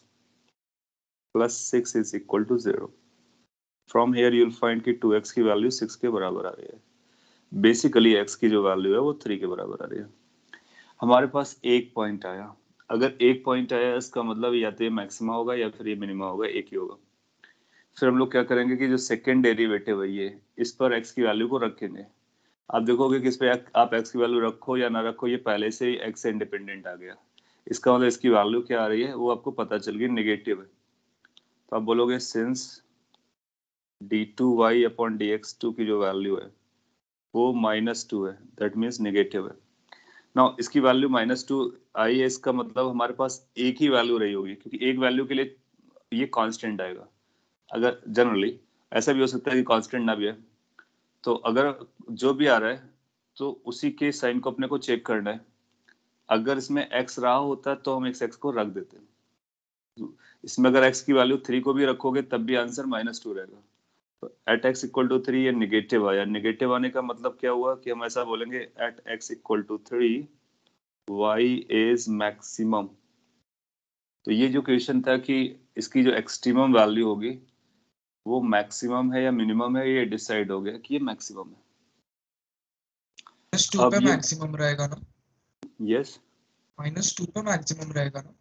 plus 6 is equal to 0। From here you'll find कि 2x की वैल्यू 6 के बराबर आ रही है। बेसिकली x की जो वैल्यू है वो 3 के बराबर आ रही है। हमारे पास एक पॉइंट आया। अगर एक पॉइंट आया इसका मतलब या तो ये मैक्सिमा होगा या फिर ये मिनिमा होगा, एक ही होगा। फिर हम लोग क्या करेंगे कि जो सेकंड डेरिवेटिव है ये, इस पर x की वैल्यू को रखेंगे। आप देखोगे कि इस पे आप x की वैल्यू रखो या ना रखो, ये पहले से ही x से इंडिपेंडेंट आ गया। इसका मतलब इसकी वैल्यू क्या आ रही है वो आपको पता चल गई, नेगेटिव है। तो आप बोलोगे सिंस d2y अपॉन dx2 की जो वैल्यू है वो -2 है, दैट मीन्स नेगेटिव है। नाउ इसकी वैल्यू -2 आई है, इसका मतलब हमारे पास एक ही वैल्यू रही होगी, क्योंकि एक वैल्यू के लिए ये कांस्टेंट आएगा। अगर जनरली ऐसा भी हो सकता है कि कांस्टेंट ना भी है, तो अगर जो भी आ रहा है तो उसी के साइन को अपने को चेक करना है। अगर इसमें x रहा होता तो हम इस x को रख देते हैं। इसमें अगर x की वैल्यू 3 को भी रखोगे तब भी आंसर -2 रहेगा। तो एट x इक्वल टू 3 ये निगेटिव आया। निगेटिव आने का मतलब क्या हुआ कि हम ऐसा बोलेंगे at x equal to 3 y is maximum. तो ये जो क्वेश्चन था कि इसकी जो एक्सट्रीमम वैल्यू होगी वो मैक्सिमम है या मिनिमम है, ये डिसाइड हो गया कि ये मैक्सिमम है। -2 अब पे ये मैक्सिमम रहेगा ना? यस -2 पे मैक्सिमम रहेगा ना?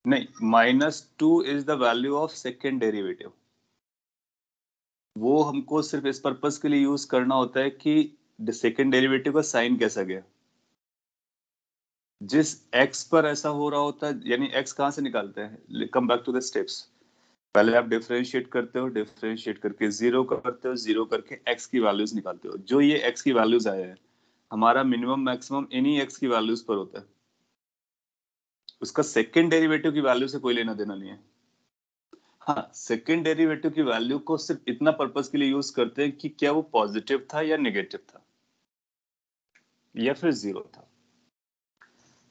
नहीं, -2 is the value of second derivative. वो हमको सिर्फ इस पर्पस के लिए यूज करना होता है कि सेकेंड डेरिवेटिव का साइन कैसा गया। जिस x पर ऐसा हो रहा होता है, यानी x कहाँ से निकालते हैं, come back to the steps. पहले आप डिफरेंशिएट करते हो, डिफरेंशिएट करके जीरो करते हो, जीरो करके x की वैल्यूज निकालते हो। जो ये x की वैल्यूज आए हैं, हमारा मिनिमम मैक्सिमम इन्हीं x की वैल्यूज पर होता है। उसका सेकेंड डेरिवेटिव की वैल्यू से कोई लेना देना नहीं है। हाँ, सेकेंड डेरिवेटिव की वैल्यू को सिर्फ इतना पर्पस के लिए यूज करते हैं कि क्या वो पॉजिटिव था या नेगेटिव था या फिर जीरो था।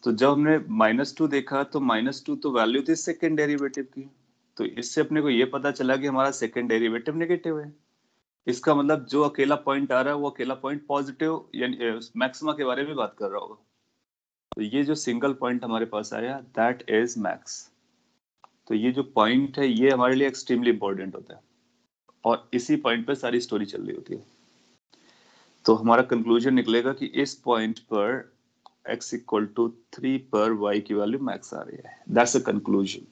तो जब हमने -2 देखा तो -2 तो वैल्यू थी सेकेंड डेरिवेटिव की, तो इससे अपने को ये पता चला कि हमारा सेकेंड डेरिवेटिव नेगेटिव है। इसका मतलब जो अकेला पॉइंट आ रहा है वो अकेला पॉइंट पॉजिटिव यानी मैक्सिमा के बारे में बात कर रहा होगा। तो ये जो सिंगल पॉइंट हमारे पास आया दैट इज मैक्स। तो ये जो पॉइंट है ये हमारे लिए एक्सट्रीमली इंपॉर्टेंट होता है और इसी पॉइंट पे सारी स्टोरी चल रही होती है। तो हमारा कंक्लूजन निकलेगा कि इस पॉइंट पर x इक्वल टू 3 पर y की वैल्यू मैक्स आ रही है। That's a conclusion.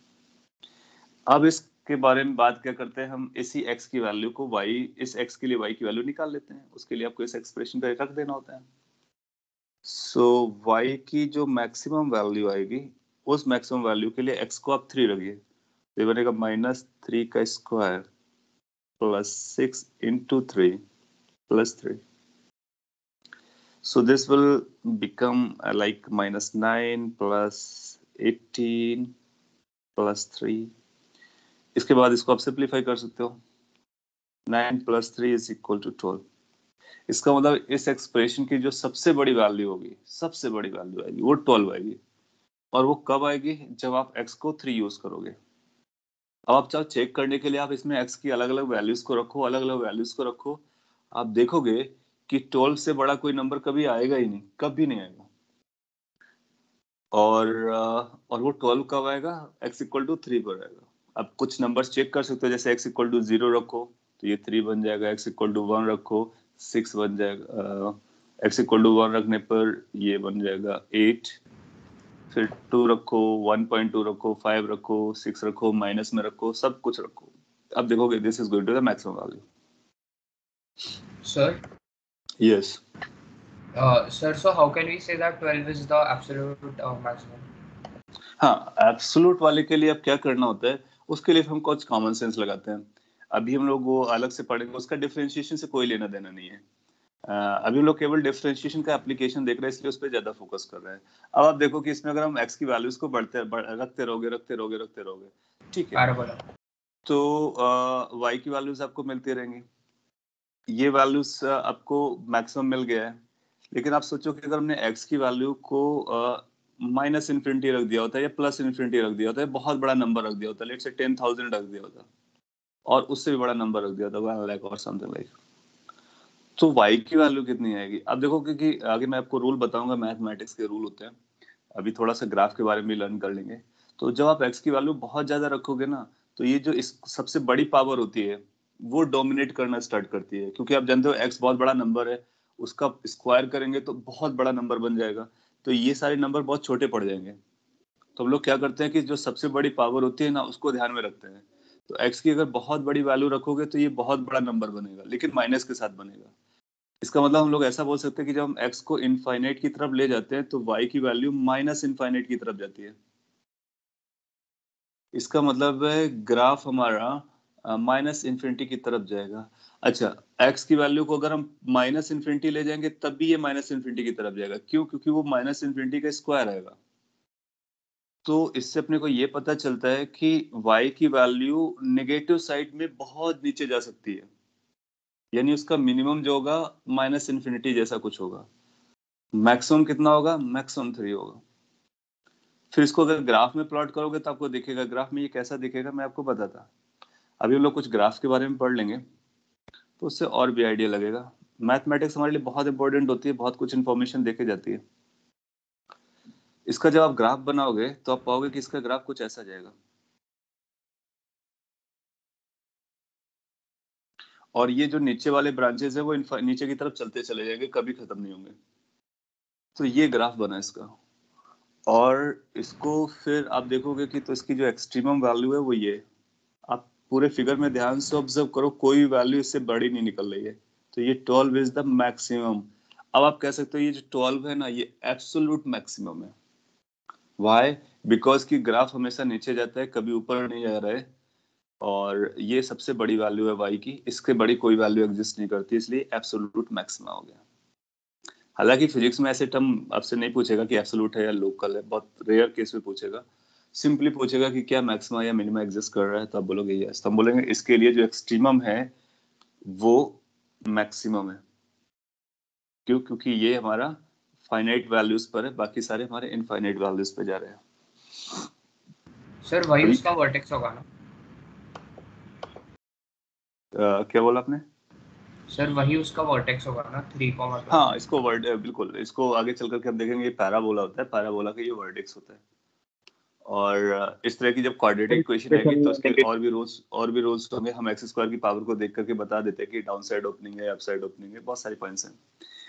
अब इसके बारे में बात क्या करते हैं, हम इसी x की वैल्यू को y, इस x के लिए y की वैल्यू निकाल लेते हैं। उसके लिए आपको इस एक्सप्रेशन पे रख देना होता है। सो y की जो मैक्सिमम वैल्यू आएगी उस मैक्सिमम वैल्यू के लिए x को आप 3 रखिए, तो ये बनेगा -3 का square plus 6 into 3 plus 3। So this will become like -9 plus 18 plus 3। इसके बाद इसको आप सिंप्लीफाई कर सकते हो। 9 plus 3 is equal to 12। इसका मतलब इस एक्सप्रेशन की जो सबसे बड़ी वैल्यू होगी, सबसे बड़ी वैल्यू आएगी वो 12 आएगी। और वो कब आएगी, जब आप x को 3 यूज करोगे। अब आप चाहो चेक करने के लिए आप इसमें x की अलग अलग वैल्यूज को रखो, अलग अलग वैल्यूज को रखो, आप देखोगे कि 12 से बड़ा कोई नंबर कभी आएगा ही नहीं, कभी नहीं आएगा। और वो 12 कब आएगा, x इक्वल टू 3 पर आएगा। अब कुछ नंबर्स चेक कर सकते हो, जैसे x इक्वल टू 0 रखो तो ये 3 बन जाएगा, x इक्वल टू 1 रखो 6 बन जाएगा, x इक्वल टू 1 रखने पर ये बन जाएगा 8, फिर 2 रखो, 1.2 रखो, 5 रखो, 6 रखो, माइनस में रखो, सब कुछ रखो। अब देखोगे this is going to the maximum value. Sir, yes sir, so how can we say that 12 is the absolute maximum? हाँ, एब्सोल्यूट वाले के लिए अब क्या करना होता है, उसके लिए हम कुछ कॉमन सेंस लगाते हैं। अभी हम लोग वो अलग से पढ़ेंगे, उसका डिफरेंशिएशन से कोई लेना देना नहीं है। अभी हम लोग केवल डिफरेंशिएशन का एप्लीकेशन देख रहे हैं, इसलिए उस पर ज्यादा फोकस कर रहे हैं। अब आप देखो कि इसमें अगर हम x की वैल्यूज को रखते रहोगे, ठीक है, तो y की वैल्यूज आपको मिलती रहेंगी। ये वैल्यूज आपको मैक्सिमम मिल गया है, लेकिन आप सोचो कि अगर हमने x की वैल्यू को माइनस इन्फिनिटी रख दिया होता है या प्लस इन्फिनिटी रख दिया होता है, बहुत बड़ा नंबर रख दिया होता है, लेट्स से 10,000 रख दिया होता, और उससे भी बड़ा नंबर रख दिया होता 1 लाख और समथिंग लाइक, तो y की वैल्यू कितनी आएगी। अब देखो, क्योंकि आगे मैं आपको रूल बताऊंगा, मैथमेटिक्स के रूल होते हैं, अभी थोड़ा सा ग्राफ के बारे में लर्न कर लेंगे। तो जब आप x की वैल्यू बहुत ज्यादा रखोगे ना, तो ये जो इस सबसे बड़ी पावर होती है वो डोमिनेट करना स्टार्ट करती है, क्योंकि आप जानते हो x बहुत बड़ा नंबर है, उसका स्क्वायर करेंगे तो बहुत बड़ा नंबर बन जाएगा, तो ये सारे नंबर बहुत छोटे पड़ जाएंगे। तो हम लोग क्या करते हैं कि जो सबसे बड़ी पावर होती है ना, उसको ध्यान में रखते हैं। तो x की अगर बहुत बड़ी वैल्यू रखोगे तो ये बहुत बड़ा नंबर बनेगा, लेकिन माइनस के साथ बनेगा। इसका मतलब हम लोग ऐसा बोल सकते हैं कि जब हम x को इनफाइनाइट की तरफ ले जाते हैं तो y की वैल्यू माइनस इनफाइनाइट की तरफ जाती है। इसका मतलब है ग्राफ हमारा माइनस इन्फिनिटी की तरफ जाएगा। अच्छा, x की वैल्यू को अगर हम माइनस इन्फिनिटी ले जाएंगे तब भी ये माइनस इन्फिनिटी की तरफ जाएगा। क्यों? क्योंकि वो माइनस इन्फिनिटी का स्क्वायर आएगा। तो इससे अपने को ये पता चलता है कि y की वैल्यू नेगेटिव साइड में बहुत नीचे जा सकती है, यानी उसका मिनिमम जो होगा माइनस इन्फिनिटी जैसा कुछ होगा। मैक्सिमम कितना होगा? मैक्सिमम 3 होगा। फिर इसको अगर ग्राफ में प्लॉट करोगे तो आपको दिखेगा, ग्राफ में ये कैसा दिखेगा मैं आपको बताता। अभी हम लोग कुछ ग्राफ के बारे में पढ़ लेंगे तो उससे और भी आइडिया लगेगा। मैथमेटिक्स हमारे लिए बहुत इंपॉर्टेंट होती है, बहुत कुछ इन्फॉर्मेशन देके जाती है। इसका जब आप ग्राफ बनाओगे तो आप पाओगे कि इसका ग्राफ कुछ ऐसा जाएगा, और ये जो नीचे वाले ब्रांचेस है वो नीचे की तरफ चलते चले जाएंगे, कभी खत्म नहीं होंगे। तो ये ग्राफ बना इसका, और इसको फिर आप देखोगे कि तो इसकी जो एक्सट्रीमम वैल्यू है वो ये, आप पूरे फिगर में ध्यान से ऑब्जर्व करो, कोई वैल्यू इससे बड़ी नहीं निकल रही है। तो ये 12 इज द मैक्सिमम। अब आप कह सकते हो ये जो 12 है ना, ये एब्सोल्यूट मैक्सिमम है। व्हाई? बिकॉज की ग्राफ हमेशा नीचे जाता है, कभी ऊपर नहीं जा रहा है, और ये सबसे बड़ी वैल्यू है y की, इसके बड़ी कोई वैल्यू एग्जिस्ट नहीं करती, इसलिए एब्सोल्यूट मैक्सिमा हो गया। हालांकि फिजिक्स में ऐसे टर्म आपसे नहीं पूछेगा कि एब्सोल्यूट है या लोकल है, बहुत रेयर केस में पूछेगा। सिंपली पूछेगा कि क्या मैक्सिमा या मिनिमा एग्जिस्ट कर रहा है, तो आप बोलोगे यस। तो हम बोलेंगे इसके लिए जो एक्सट्रीमम है वो मैक्सिमम है। क्यों? क्योंकि ये हमारा फाइनाइट वैल्यूज पर है, बाकी सारे हमारे इनफाइनाइट वैल्यूज पे जा रहे हैं। सर वही उसका वर्टेक्स होगा ना? क्या बोला आपने? सर वही उसका वर्टेक्स होगा ना 3, हाँ, इसको वर्ड बिल्कुल, इसको आगे चल करके हम देखेंगे। ये पैराबोला होता है, पैराबोला का ये वर्टेक्स होता है। और इस तरह की जब क्वाड्रेटिक इक्वेशन आएगी तो उसके और भी रूल्स होंगे। हम एक्स स्क्वायर की पावर को देख करके बता देते हैं कि डाउन साइड ओपनिंग है, अप साइड ओपनिंग है, बहुत सारे पॉइंट्स हैं।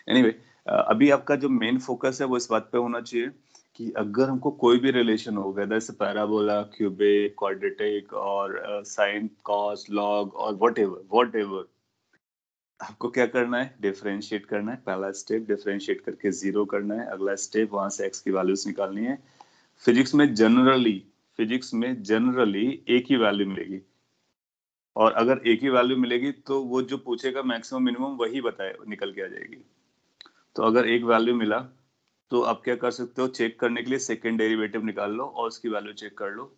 एनीवे, अभी आपका जो मेन फोकस है वो इस बात पे होना चाहिए कि अगर हमको कोई भी रिलेशन हो, वेदर से पैराबोला, क्यूबिक, क्वाड्रेटिक और साइन, कॉस, लॉग और व्हाटएवर, आपको क्या करना है? डिफरेंशिएट करना है। पहला स्टेप डिफरेंशिएट करके 0 करना है। अगला स्टेप वहां से एक्स की वैल्यूज निकालनी है। फिजिक्स में जनरली एक ही वैल्यू मिलेगी, और अगर एक ही वैल्यू मिलेगी तो वो जो पूछेगा मैक्सिमम मिनिमम वही बताए निकल के आ जाएगी। तो अगर एक वैल्यू मिला तो आप क्या कर सकते हो? चेक करने के लिए सेकंड डेरिवेटिव निकाल लो और उसकी वैल्यू चेक कर लो।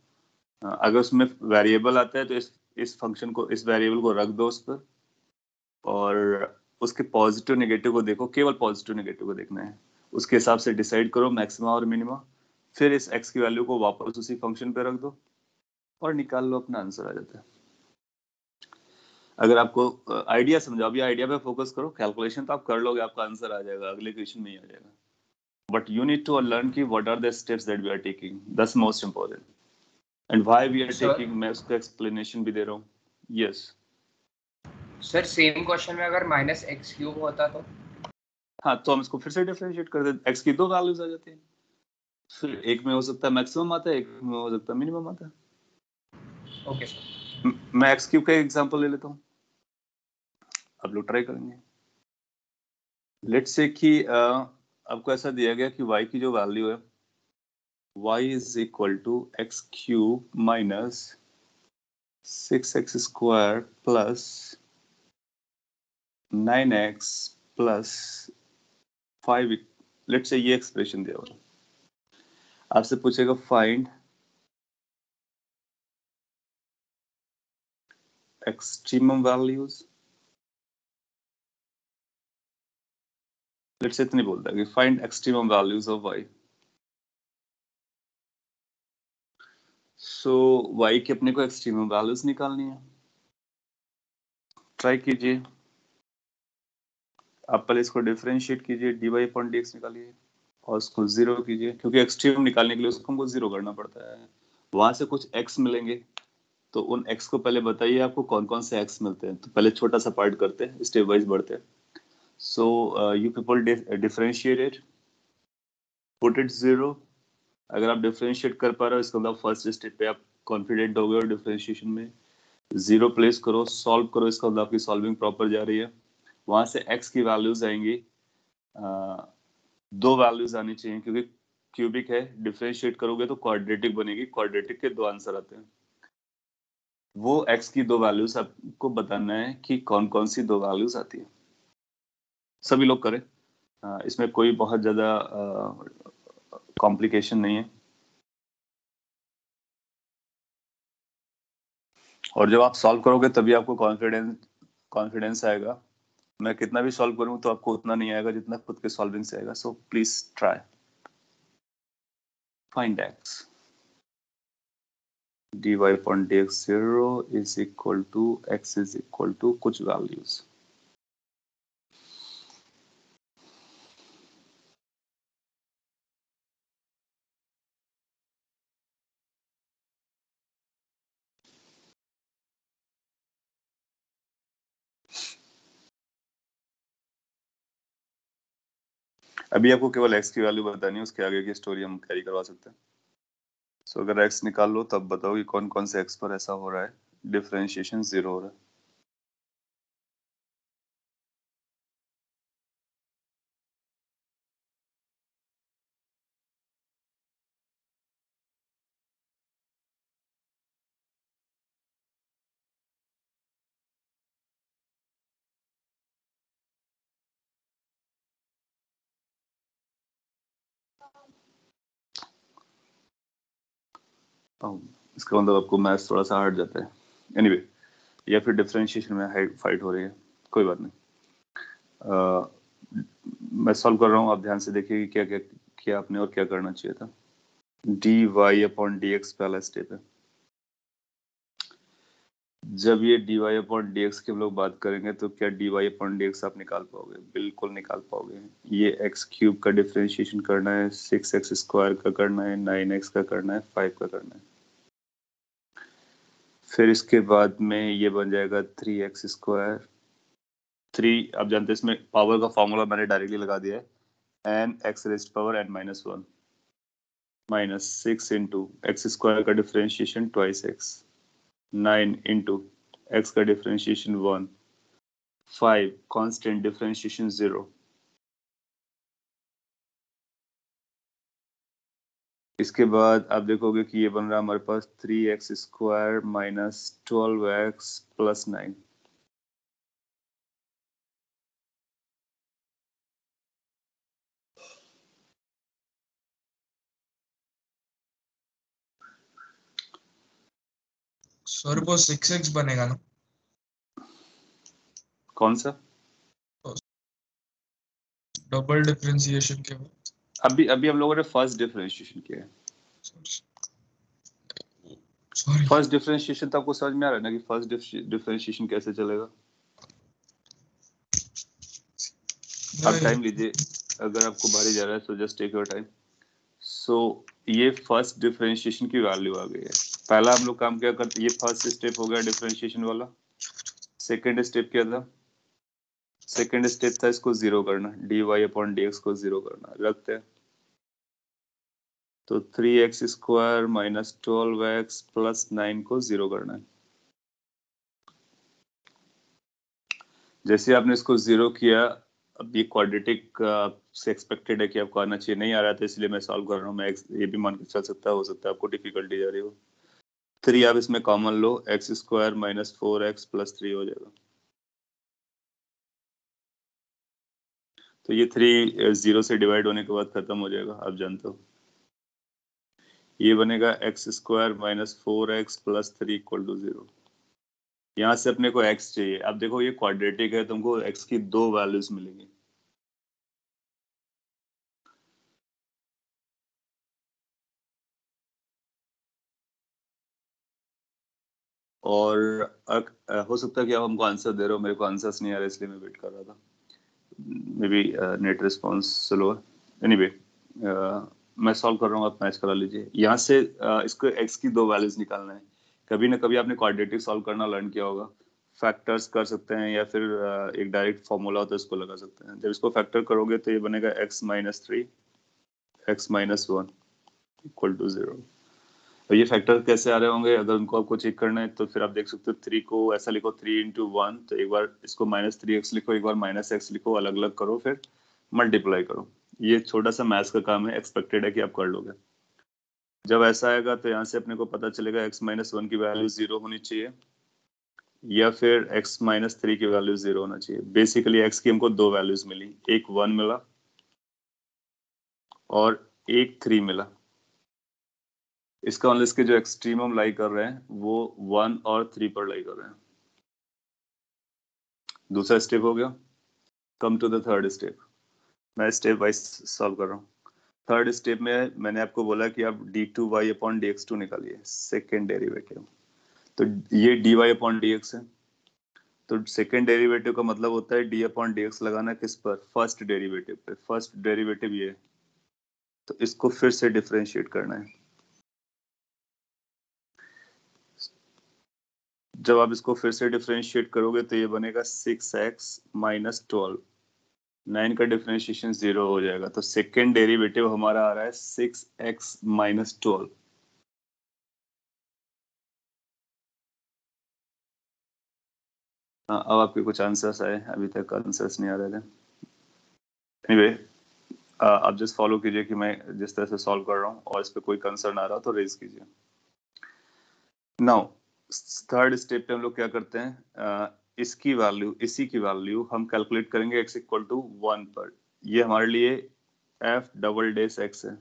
अगर उसमें वेरिएबल आता है तो इस फंक्शन को, इस वेरिएबल को रख दो उस पर, और उसके पॉजिटिव नेगेटिव को देखो, केवल पॉजिटिव नेगेटिव को देखना है। उसके हिसाब से डिसाइड करो मैक्सिमा और मिनिमा। फिर इस एक्स की वैल्यू को वापस उसी फंक्शन पे रख दो और निकाल लो, अपना आंसर आ जाता है। अगर आपको आइडिया समझो, अभी आइडिया पे फोकस करो, कैलकुलेशन तो आप कर लोगे, आपका आंसर आ जाएगा, अगले क्वेश्चन में ही आ जाएगा। But you need to learn कि what are the steps that we are taking, that's most important, and why we are taking. मैं उसका एक्सप्लेनेशन भी दे रहा हूँ। यस सर सेम क्वेश्चन में अगर -x³ होता तो? हाँ, तो हम इसको फिर से डिफरेंशिएट कर देते, एक्स की दो वैल्यूज आ जाती है। फिर एक में हो सकता है मैक्सिमम आता है, एक में हो सकता है मिनिमम आता है। Okay sir. मैं एक्स क्यूब का एग्जांपल ले लेता हूँ, आप लोग ट्राई करेंगे। लेट्स से कि आपको ऐसा दिया गया कि y की जो वैल्यू है, y is equal to X cube minus 6x square plus 9x plus 5। Let's say ये एक्सप्रेशन दिया हुआ, आपसे पूछेगा find extremum values. Let's say इतनी बोलता है कि find extremum values of y। So y की अपने को एक्सट्रीमम वैल्यूज निकालनी है। ट्राई कीजिए, आप पहले इसको डिफरेंशिएट कीजिए, dy/dx निकालिए और उसको 0 कीजिए, क्योंकि एक्सट्रीम निकालने के लिए उसको हमको 0 करना पड़ता है। वहां से कुछ x मिलेंगे, तो उन x को पहले बताइए आपको कौन कौन से x मिलते हैं। तो पहले छोटा सा पार्ट करते हैं, स्टेप वाइज बढ़ते हैं। So you people differentiate it, put it 0। अगर आप डिफरेंशिएट कर पा रहे हो, इसका मतलब फर्स्ट स्टेप पे आप कॉन्फिडेंट हो गए हो डिफरेंशिएशन में। 0 प्लेस करो, सॉल्व करो, इसका मतलब आपकी सॉल्विंग प्रॉपर जा रही है। वहां से x की वैल्यूज आएंगी, दो वैल्यूज आनी चाहिए, क्योंकि क्यूबिक है, डिफरेंशिएट करोगे तो क्वाड्रेटिक बनेगी, क्वाड्रेटिक के दो आंसर आते हैं। वो x की दो वैल्यूज आपको बताना है कि कौन कौन सी दो वैल्यूज आती है। सभी लोग करें, इसमें कोई बहुत ज्यादा कॉम्प्लिकेशन नहीं है। और जब आप सॉल्व करोगे तभी आपको कॉन्फिडेंस आएगा। मैं कितना भी सॉल्व करूं तो आपको उतना नहीं आएगा जितना खुद के सॉल्विंग से आएगा। So please try. Find x dy upon dx 0 is equal to x is equal to कुछ वैल्यूज। अभी आपको केवल x की वैल्यू बतानी है, उसके आगे की स्टोरी हम कैरी करवा सकते हैं। सो अगर x निकाल लो तब बताओ कि कौन कौन से x पर ऐसा हो रहा है डिफरेंशिएशन 0 हो रहा है। इसका मतलब आपको मैथ्स थोड़ा सा हार्ड जाता है। एनीवे या फिर डिफरेंशिएशन में फाइट हो रही है, कोई बात नहीं। मैं सॉल्व कर रहा हूँ, आप ध्यान से देखिए कि क्या क्या किया आपने और क्या करना चाहिए था। D Y upon D X पहला स्टेप है। जब ये D Y upon D X की हम लोग बात करेंगे तो क्या D Y upon D X आप निकाल पाओगे? बिल्कुल निकाल पाओगे। ये एक्स क्यूब का डिफरेंशिएशन करना है, 6x स्क्वायर का करना है, 9x का करना है, 5 का करना है। फिर इसके बाद में ये बन जाएगा 3x स्क्वायर। 3 आप जानते हैं इसमें पावर का फॉर्मूला मैंने डायरेक्टली लगा दिया है, n x raised power n-1 minus 6 into x square का differentiation twice x, 9 into x का डिफरेंशिएशन 1, 5 कांस्टेंट डिफरेंशिएशन 0। इसके बाद आप देखोगे कि ये बन रहा है हमारे पास 3x square minus 12x plus 9। Sir वो 6x बनेगा ना? कौन सा? डबल डिफरेंशिएशन के बाद। अभी अभी हम लोगों ने फर्स्ट डिफरेंशिएशन किया है। सॉरी। फर्स्ट डिफरेंशिएशन तो आपको समझ में आ रहा है ना कि फर्स्ट डिफरेंशिएशन कैसे चलेगा? आप टाइम लीजिए, अगर आपको भारी जा रहा है तो जस्ट टेक योर टाइम। सो ये फर्स्ट डिफरेंशिएशन की वैल्यू आ गई है। पहला हम लोग काम क्या करते, ये फर्स्ट स्टेप हो गया डिफरेंशिएशन वाला। सेकंड स्टेप क्या था? सेकंड स्टेप था इसको जीरो करना, D Y upon D X को जीरो करना। रखते हैं तो 3x square minus 12x plus 9 को जीरो करना है। जैसे आपने इसको जीरो किया, अब ये क्वाड्रेटिक से एक्सपेक्टेड है कि आपको आना चाहिए, नहीं आ रहा था इसलिए मैं सॉल्व कर रहा हूँ। मैं ये भी मान के चल सकता है, हो सकता है आपको डिफिकल्टी जा रही हो। 3 आप इसमें कॉमन लो, x square minus 4x plus 3 हो जाएगा। तो ये 3 0 से डिवाइड होने के बाद खत्म हो जाएगा, आप जानते हो। ये बनेगा X square minus 4x plus 3 equal to 0। यहाँ से अपने को x चाहिए। अब देखो ये क्वाड्रेटिक है, तुमको x की दो वैल्यूज मिलेंगी। और हो सकता है कि आप हमको आंसर दे रहे हो, मेरे को आंसर्स नहीं आ रहे इसलिए मैं वेट कर रहा था। May be net response slow है। एनीवे मैं सॉल्व कर रहा हूँ, आप मैच करा लीजिए। यहाँ से इसको x की दो वैल्यूज निकालना है। कभी ना कभी आपने क्वाड्रेटिक सॉल्व करना लर्न किया होगा। फैक्टर्स कर सकते हैं या फिर एक डायरेक्ट फॉर्मूला होता है उसको लगा सकते हैं। जब इसको फैक्टर करोगे तो ये बनेगा x minus 3 x minus 1 equal to 0। तो ये फैक्टर कैसे आ रहे होंगे, अगर उनको आपको चेक करना है तो फिर आप देख सकते हो 3 को ऐसा लिखो 3 इंटू 1, तो एक बार इसको माइनस 3x लिखो, एक बार माइनस x लिखो, अलग अलग करो, फिर मल्टीप्लाई करो। ये छोटा सा मैथ्स का काम है, एक्सपेक्टेड है कि आप कर लोगे। जब ऐसा आएगा तो यहाँ से अपने को पता चलेगा x-1 की वैल्यू 0 होनी चाहिए या फिर x-3 की वैल्यू 0 होना चाहिए। बेसिकली x की हमको दो वैल्यूज मिली, एक 1 मिला और एक 3 मिला। इसका मतलब इसके जो एक्सट्रीमम लाई कर रहे हैं वो 1 और 3 पर लाई कर रहे हैं। दूसरा स्टेप हो गया। Come to the third step. मैं स्टेप वाइज सॉल्व कर रहा हूँ। थर्ड स्टेप में मैंने आपको बोला कि आप d2y अपॉन dx2 निकालिए, सेकेंड डेरिवेटिव। तो ये dy अपॉन dx है, तो सेकेंड डेरिवेटिव का मतलब होता है d अपॉन dx लगाना किस पर, फर्स्ट डेरिवेटिव पे। फर्स्ट डेरिवेटिव ये, तो इसको फिर से डिफरेंशिएट करना है। जब आप इसको फिर से डिफरेंशिएट करोगे तो ये बनेगा 6x माइनस 12। 9 का डिफरेंशिएशन 0 हो जाएगा, तो सेकेंड डेरिवेटिव हमारा आ रहा है 6x माइनस 12। हाँ, अब आपके कुछ आंसर्स आए, अभी तक आंसर्स नहीं आ रहे थे। एनीवे, आप जस्ट फॉलो कीजिए कि मैं जिस तरह से सॉल्व कर रहा हूँ, और इस पे कोई कंसर्न आ रहा हो तो रेज कीजिए। नाउ थर्ड स्टेप पे हम लोग क्या करते हैं, इसकी वैल्यू, इसी की वैल्यू हम कैलकुलेट करेंगे x इक्वल टू 1 पर। ये हमारे लिए f डबल डेस x है,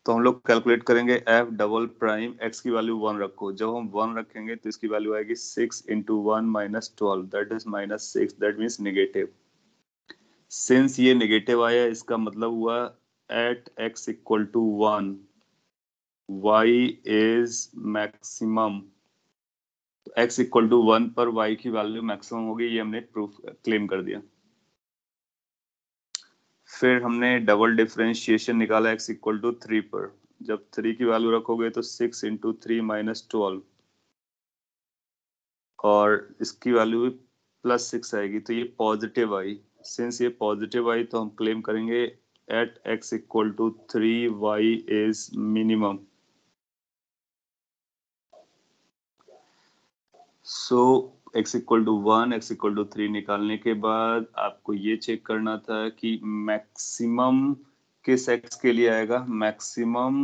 तो हम लोग कैलकुलेट करेंगे f डबल प्राइम x की वैल्यू 1 रखो। जब हम 1 रखेंगे तो इसकी वैल्यू आएगी 6 into 1 minus 12, that is minus 6, that means negative. Since ये नेगेटिव आया, इसका मतलब हुआ at x equal to 1 y is maximum. x equal to 1 पर y की वैल्यू मैक्सिमम होगी, ये हमने प्रूफ क्लेम कर दिया। फिर हमने डबल डिफरेंशिएशन निकाला x इक्वल टू 3 पर। जब 3 की वैल्यू रखोगे तो 6 इंटू 3 माइनस 12, और इसकी वैल्यू भी प्लस 6 आएगी, तो ये पॉजिटिव आई। सिंस ये पॉजिटिव आई तो हम क्लेम करेंगे at x equal to 3 y is minimum. So x equal to 1, x equal to 3 निकालने के बाद आपको ये चेक करना था कि मैक्सिमम किस x के लिए आएगा। मैक्सिमम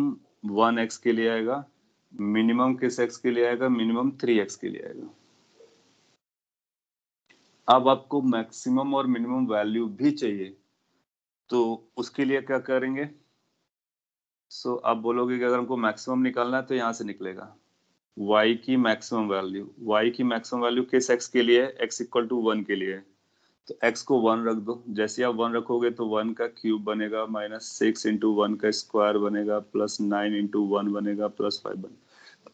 1x के लिए आएगा, मिनिमम किस x के लिए आएगा, मिनिमम 3x के लिए आएगा। अब आपको मैक्सिमम और मिनिमम वैल्यू भी चाहिए, तो उसके लिए क्या करेंगे। सो आप बोलोगे कि अगर हमको मैक्सिमम निकालना है तो यहाँ से निकलेगा y की मैक्सिमम वैल्यू। y की मैक्सिमम वैल्यू किस x के लिए है, x इक्वल टू 1 के लिए है, तो x को 1 रख दो। जैसे आप 1 रखोगे तो 1 का क्यूब बनेगा, माइनस 6 इंटू 1 का स्क्वायर बनेगा, प्लस 9 इंटू 1 बनेगा, प्लस 5 बनेगा।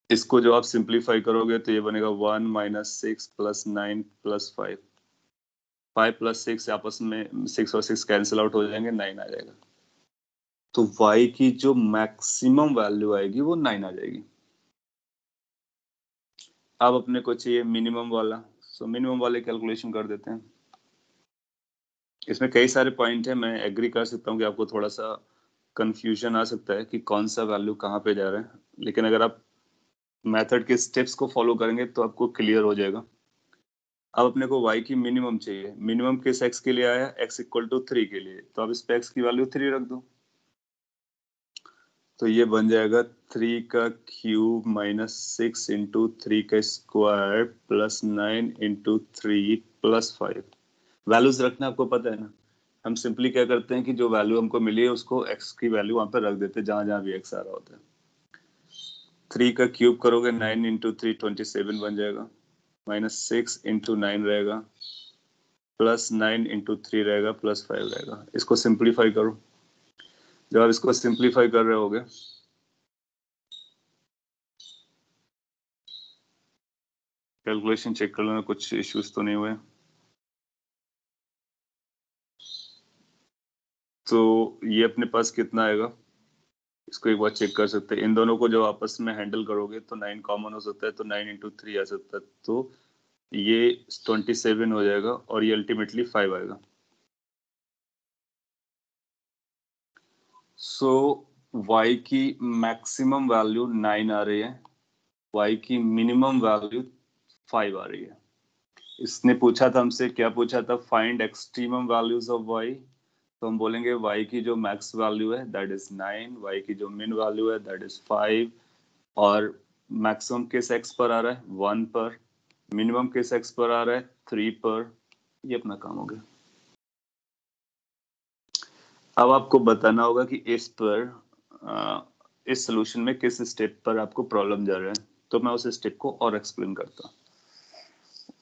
इसको जब आप सिंप्लीफाई करोगे तो ये बनेगा 1 माइनस 6 प्लस 9 प्लस 5। 5 प्लस 6 आपस में 6 और 6 कैंसिल आउट हो जाएंगे, 9 आ जाएगा। तो y की जो मैक्सिमम वैल्यू आएगी वो 9 आ जाएगी। अब अपने को चाहिए मिनिमम वाला, सो मिनिमम वाले कैलकुलेशन कर देते हैं। इसमें कई सारे पॉइंट है, मैं एग्री कर सकता हूँ कि आपको थोड़ा सा कंफ्यूजन आ सकता है कि कौन सा वैल्यू कहाँ पे जा रहा है, लेकिन अगर आप मेथड के स्टेप्स को फॉलो करेंगे तो आपको क्लियर हो जाएगा। अब अपने को y की मिनिमम चाहिए। मिनिमम किस x के लिए आया, x इक्वल टू 3 के लिए, तो अब इस पे x की वैल्यू 3 रख दो, तो ये बन जाएगा 3 का क्यूब माइनस 6 इंटू 3 का square plus 9 into 3 plus 5। Values रखना आपको पता है ना। हम सिंपली क्या करते हैं कि जो वैल्यू हमको मिली है उसको x की वैल्यू वहां पर रख देते हैं जहां जहां भी x आ रहा होता है। 3 का क्यूब करोगे 9 इंटू 3 27 बन जाएगा, माइनस 6 इंटू 9 रहेगा, प्लस 9 इंटू 3 रहेगा, प्लस 5 रहेगा। इसको सिंप्लीफाई करो। जब आप इसको सिंप्लीफाई कर रहे होगे, कैलकुलेशन चेक कर लेना कुछ इश्यूज तो नहीं हुए। तो ये अपने पास कितना आएगा, इसको एक बार चेक कर सकते हैं। इन दोनों को जब आपस में हैंडल करोगे तो 9 कॉमन हो सकता है, तो 9 इंटू 3 आ सकता है, तो ये 27 हो जाएगा और ये अल्टीमेटली 5 आएगा। सो y की मैक्सिमम वैल्यू 9 आ रही है, y की मिनिमम वैल्यू 5 आ रही है। इसने पूछा था हमसे, क्या पूछा था, find extremum values of y। तो हम बोलेंगे y की जो मैक्स वैल्यू है दैट इज 9, y की जो मिन वैल्यू है दैट इज 5, और मैक्सिमम किस x पर आ रहा है 1 पर, मिनिमम किस x पर आ रहा है 3 पर। ये अपना काम हो गया। अब आपको बताना होगा कि इस पर इस सोल्यूशन में किस स्टेप पर आपको प्रॉब्लम जा रहा है, तो मैं उस स्टेप को और एक्सप्लेन करता हूँ।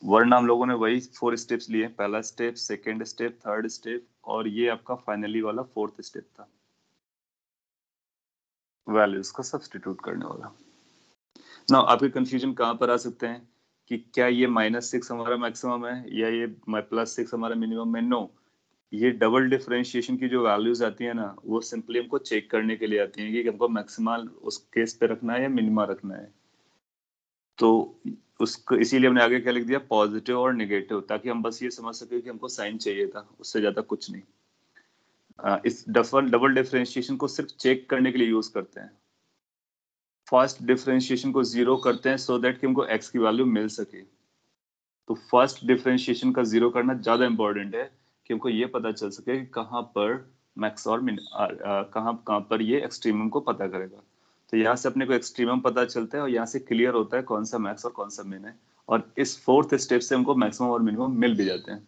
वरना हम लोगों ने वही 4 स्टेप्स लिए, पहला step, second step, third step, और ये आपका फाइनली वाला 4th स्टेप था, वैल्यूज का सब्स्टिट्यूट करने वाला। ना आपके कंफ्यूजन कहाँ पर आ सकते हैं कि क्या ये -6 हमारा मैक्सिमम है या ये +6 हमारा मिनिमम है? नो, ये डबल डिफरेंशिएशन की जो वैल्यूज आती है ना, वो सिंपली हमको चेक करने के लिए आती हैं कि हमको मैक्सिमल उस केस पे रखना है या मिनिमा रखना है। तो उसको इसीलिए हमने आगे क्या लिख दिया, पॉजिटिव और नेगेटिव, ताकि हम बस ये समझ सके कि हमको साइन चाहिए था, उससे ज्यादा कुछ नहीं। इस डबल डिफरेंशिएशन को सिर्फ चेक करने के लिए यूज करते हैं। फर्स्ट डिफरेंशिएशन को 0 करते हैं सो दैट कि हमको x की वैल्यू मिल सके। तो फर्स्ट डिफरेंशिएशन का 0 करना ज्यादा इंपॉर्टेंट है कि हमको ये पता चल सके कि कहाँ पर मैक्स और मिन कहाँ पर ये एक्सट्रीमम को पता करेगा। तो यहाँ से अपने को एक्सट्रीमम पता चलता है और यहाँ से क्लियर होता है कौन सा मैक्स और कौन सा मिन है, और इस 4th स्टेप से हमको मैक्सिमम और मिनिमम मिल भी जाते हैं।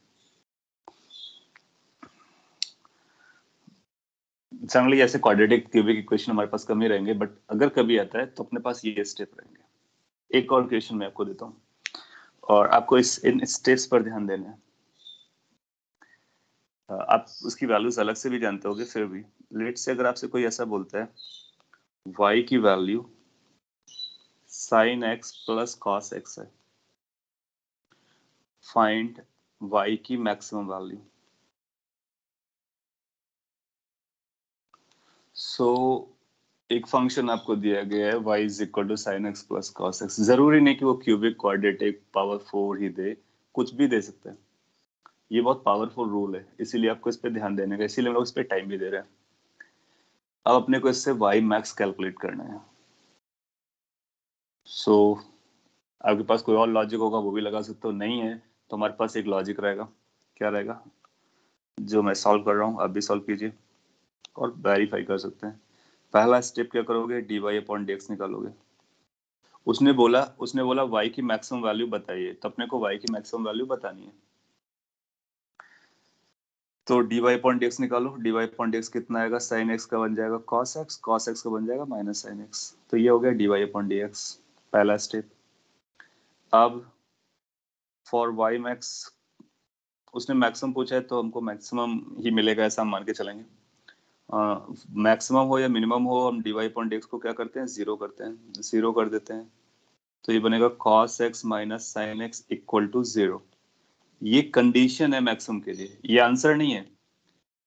जनरली ऐसे क्वाड्रेटिक क्यूबिक इक्वेशन हमारे पास कम ही रहेंगे, बट अगर कभी आता है तो अपने पास ये स्टेप रहेंगे। एक और क्वेश्चन मैं आपको देता हूँ और आपको इन स्टेप्स पर ध्यान देना है। आप उसकी वैल्यूज अलग से भी जानते होगे, फिर भी लेट से अगर आपसे कोई ऐसा बोलता है y की value sin x plus cos x है, फाइंड y की मैक्सिमम वैल्यू। सो एक फंक्शन आपको दिया गया है y is equal to sine X plus cos x। जरूरी नहीं कि वो क्यूबिक क्वाड्रेटिक पावर 4 ही दे, कुछ भी दे सकते हैं। ये बहुत पावरफुल रूल है, इसीलिए आपको इस पे ध्यान देने का, इसीलिए हम लोग इस पे टाइम भी दे रहे हैं। अब अपने को इससे y मैक्स कैलकुलेट करना है। सो आपके पास कोई और लॉजिक होगा वो भी लगा सकते हो, नहीं है तो हमारे पास एक लॉजिक रहेगा। क्या रहेगा? जो मैं सॉल्व कर रहा हूँ आप भी सॉल्व कीजिए और वेरीफाई कर सकते हैं। पहला स्टेप क्या करोगे, dy/dx निकालोगे। उसने बोला y की मैक्सिमम वैल्यू बताइए, तो अपने को y की मैक्सिमम वैल्यू बतानी है। तो dy/dx निकालो, dy/dx कितना आएगा, sin x का बन जाएगा cos x, cos x का बन जाएगा माइनस sin x। तो ये हो गया dy/dx, पहला स्टेप। अब फॉर y मैक्स उसने मैक्सिमम पूछा है तो हमको मैक्सिमम ही मिलेगा ऐसा हम मान के चलेंगे। मैक्सिमम हो या मिनिमम हो, हम dy/dx को क्या करते हैं, 0 करते हैं, 0 कर देते हैं। तो ये बनेगा cos x minus sin x equal to 0। ये कंडीशन है मैक्सिमम के लिए, ये आंसर नहीं है।